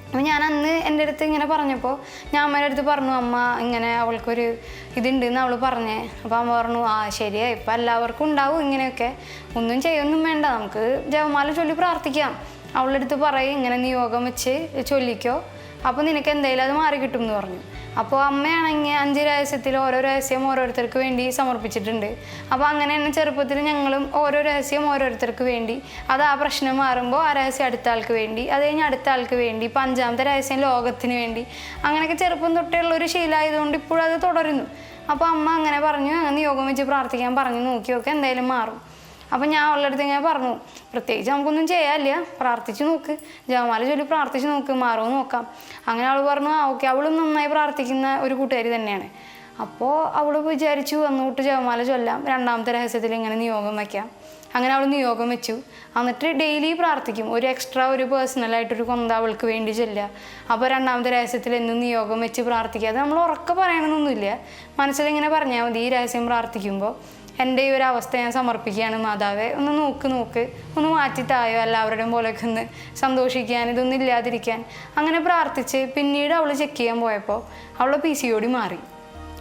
അപ്പോൾ ഞാൻ അന്ന് എൻ്റെ അടുത്ത് ഇങ്ങനെ പറഞ്ഞപ്പോൾ ഞാൻ അമ്മയുടെ അടുത്ത് പറഞ്ഞു, അമ്മ ഇങ്ങനെ അവൾക്കൊരു ഇതുണ്ടെന്ന് അവൾ പറഞ്ഞേ. അപ്പോൾ അമ്മ പറഞ്ഞു, ശരിയാ, ഇപ്പം എല്ലാവർക്കും ഉണ്ടാവും ഇങ്ങനെയൊക്കെ, ഒന്നും ചെയ്യൊന്നും വേണ്ട, നമുക്ക് ജപമാല ചൊല്ലി പ്രാർത്ഥിക്കാം. അവളുടെ അടുത്ത് പറയും ഇങ്ങനെ നിയോഗം വെച്ച് ചൊല്ലിക്കോ, അപ്പോൾ നിനക്ക് എന്തായാലും അത് മാറി കിട്ടും എന്ന് പറഞ്ഞു. അപ്പോൾ അമ്മയാണെങ്കിൽ 5 രഹസ്യത്തിൽ ഓരോ രഹസ്യം ഓരോരുത്തർക്ക് വേണ്ടി സമർപ്പിച്ചിട്ടുണ്ട്. അപ്പോൾ അങ്ങനെ തന്നെ ചെറുപ്പത്തിൽ ഞങ്ങളും ഓരോ രഹസ്യം ഓരോരുത്തർക്ക് വേണ്ടി, അത് ആ പ്രശ്നം മാറുമ്പോൾ ആ രഹസ്യം അടുത്ത ആൾക്ക് വേണ്ടി, അത് കഴിഞ്ഞ് അടുത്ത ആൾക്ക് വേണ്ടി, ഇപ്പം 5ാമത്തെ രഹസ്യം ലോകത്തിന് വേണ്ടി, അങ്ങനെയൊക്കെ ചെറുപ്പം തൊട്ടുള്ളൊരു ശീലമായതുകൊണ്ട് ഇപ്പോഴും അത് തുടരുന്നു. അപ്പോൾ അമ്മ അങ്ങനെ പറഞ്ഞു, അങ്ങനെ യോഗം വെച്ച് പ്രാർത്ഥിക്കാൻ പറഞ്ഞു, നോക്കിയൊക്കെ എന്തായാലും മാറും. അപ്പം ഞാൻ അവളുടെ അടുത്ത് ഇങ്ങനെ പറഞ്ഞു, പ്രത്യേകിച്ച് നമുക്കൊന്നും ചെയ്യാനില്ല, പ്രാർത്ഥിച്ച് നോക്ക്, ജപമാല ചൊല്ലി പ്രാർത്ഥിച്ച് നോക്ക്, മാറുമെന്ന് നോക്കാം. അങ്ങനെ അവൾ പറഞ്ഞു, ഓക്കെ. അവളും നന്നായി പ്രാർത്ഥിക്കുന്ന ഒരു കൂട്ടുകാരി തന്നെയാണ്. അപ്പോൾ അവൾ വിചാരിച്ചു അന്നോട്ട് ജപമാല ചൊല്ലാം, 2ാമത്തെ രഹസ്യത്തിൽ ഇങ്ങനെ നിയോഗം വയ്ക്കാം. അങ്ങനെ അവൾ നിയോഗം വെച്ചു. എന്നിട്ട് ഡെയിലി പ്രാർത്ഥിക്കും, ഒരു എക്സ്ട്രാ ഒരു പേഴ്സണലായിട്ടൊരു കൊന്ത അവൾക്ക് വേണ്ടി ചൊല്ലുക. അപ്പോൾ 2ാമത്തെ രഹസ്യത്തിൽ എന്നും നിയോഗം വെച്ച് പ്രാർത്ഥിക്കുക. അത് നമ്മൾ ഉറക്കെ പറയണമെന്നൊന്നുമില്ല, മനസ്സിലിങ്ങനെ പറഞ്ഞാൽ മതി. ഈ രഹസ്യം പ്രാർത്ഥിക്കുമ്പോൾ എൻ്റെ ഈ ഒരു അവസ്ഥ ഞാൻ സമർപ്പിക്കുകയാണ് മാതാവേ, ഒന്ന് നോക്ക്, ഒന്ന് മാറ്റിത്തായോ, എല്ലാവരുടെയും പോലെയൊക്കെ ഒന്ന് സന്തോഷിക്കാൻ, ഇതൊന്നും ഇല്ലാതിരിക്കാൻ. അങ്ങനെ പ്രാർത്ഥിച്ച് പിന്നീട് അവൾ ചെക്ക് ചെയ്യാൻ പോയപ്പോൾ അവളുടെ PCOD മാറി.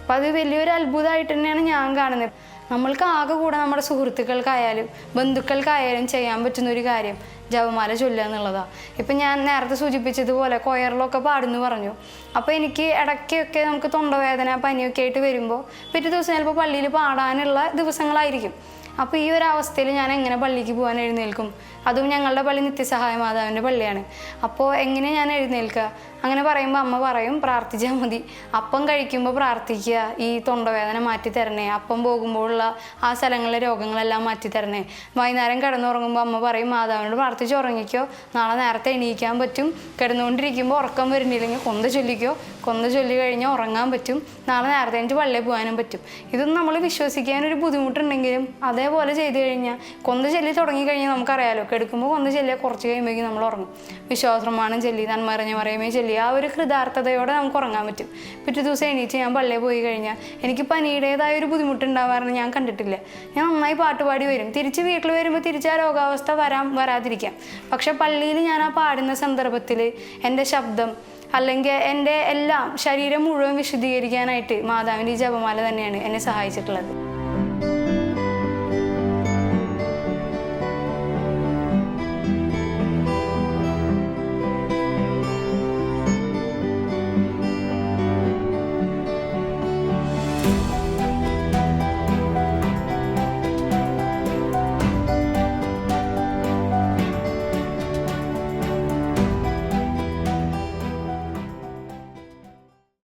അപ്പോൾ അത് വലിയൊരു അത്ഭുതമായിട്ട് തന്നെയാണ് ഞാൻ കാണുന്നത്. നമ്മൾക്ക് ആകെ കൂടെ നമ്മുടെ സുഹൃത്തുക്കൾക്കായാലും ബന്ധുക്കൾക്കായാലും ചെയ്യാൻ പറ്റുന്നൊരു കാര്യം ജപമാല ചൊല്ലുക എന്നുള്ളതാണ്. ഇപ്പം ഞാൻ നേരത്തെ സൂചിപ്പിച്ചതുപോലെ കൊയറിലൊക്കെ പാടുന്നു പറഞ്ഞു. അപ്പോൾ എനിക്ക് ഇടയ്ക്കൊക്കെ നമുക്ക് തൊണ്ടവേദന പനിയൊക്കെ ആയിട്ട് വരുമ്പോൾ പിറ്റേ ദിവസം ചിലപ്പോൾ പള്ളിയിൽ പാടാനുള്ള ദിവസങ്ങളായിരിക്കും. അപ്പോൾ ഈ ഒരു അവസ്ഥയിൽ ഞാൻ എങ്ങനെ പള്ളിക്ക് പോകാൻ എഴുന്നേൽക്കും? അതും ഞങ്ങളുടെ പള്ളി നിത്യസഹായ മാതാവിൻ്റെ പള്ളിയാണ്. അപ്പോൾ എങ്ങനെ ഞാൻ എഴുന്നേൽക്കുക? അങ്ങനെ പറയുമ്പോൾ അമ്മ പറയും, പ്രാർത്ഥിച്ചാൽ മതി, അപ്പം കഴിക്കുമ്പോൾ പ്രാർത്ഥിക്കുക, ഈ തൊണ്ടവേദന മാറ്റി തരണേ, അപ്പം പോകുമ്പോഴുള്ള ആ സ്ഥലങ്ങളിലെ രോഗങ്ങളെല്ലാം മാറ്റി തരണേ. വൈകുന്നേരം കിടന്നുറങ്ങുമ്പോൾ അമ്മ പറയും, മാതാവിനോട് പ്രാർത്ഥിച്ച് ഉറങ്ങിക്കോ, നാളെ നേരത്തെ എണീക്കാൻ പറ്റും. കിടന്നുകൊണ്ടിരിക്കുമ്പോൾ ഉറക്കം വരുന്നില്ലെങ്കിൽ കൊന്ത ചൊല്ലിക്കോ, കൊന്ത ചൊല്ലി കഴിഞ്ഞാൽ ഉറങ്ങാൻ പറ്റും, നാളെ നേരത്തെ എനിക്ക് പള്ളിയിൽ പോകാനും പറ്റും. ഇതൊന്നും നമ്മൾ വിശ്വസിക്കാനൊരു ബുദ്ധിമുട്ടുണ്ടെങ്കിലും അതേപോലെ ചെയ്ത് കഴിഞ്ഞാൽ, കൊന്ത ചൊല്ലി തുടങ്ങിക്കഴിഞ്ഞാൽ നമുക്കറിയാലോ, കെടുക്കുമ്പോൾ കൊന്ത ചൊല്ലിയാൽ കുറച്ച് കഴിയുമ്പോഴേക്കും നമ്മൾ ഉറങ്ങും. വിശ്വാസപ്രമാണം ചൊല്ലി, നന്മ അറിഞ്ഞ മറിയമേ ചൊല്ലി, ആ ഒരു കൃതാർത്ഥതയോടെ നമുക്ക് ഉറങ്ങാൻ പറ്റും. പിറ്റേ ദിവസം എണീറ്റ് ഞാൻ പള്ളിയിൽ പോയി കഴിഞ്ഞാൽ എനിക്ക് പനിയുടേതായ ഒരു ബുദ്ധിമുട്ടുണ്ടാവാറെന്ന് ഞാൻ കണ്ടിട്ടില്ല. ഞാൻ നന്നായി പാട്ടുപാടി വരും. തിരിച്ച് വീട്ടിൽ വരുമ്പോൾ തിരിച്ച് ആ രോഗാവസ്ഥ വരാതിരിക്കാം. പക്ഷെ പള്ളിയിൽ ഞാൻ ആ പാടുന്ന സന്ദർഭത്തിൽ എൻ്റെ ശബ്ദം അല്ലെങ്കിൽ എൻ്റെ എല്ലാം ശരീരം മുഴുവൻ വിശുദ്ധീകരിക്കാനായിട്ട് മാതാവിൻ്റെ ഈ ജപമാല തന്നെയാണ് എന്നെ സഹായിച്ചിട്ടുള്ളത്.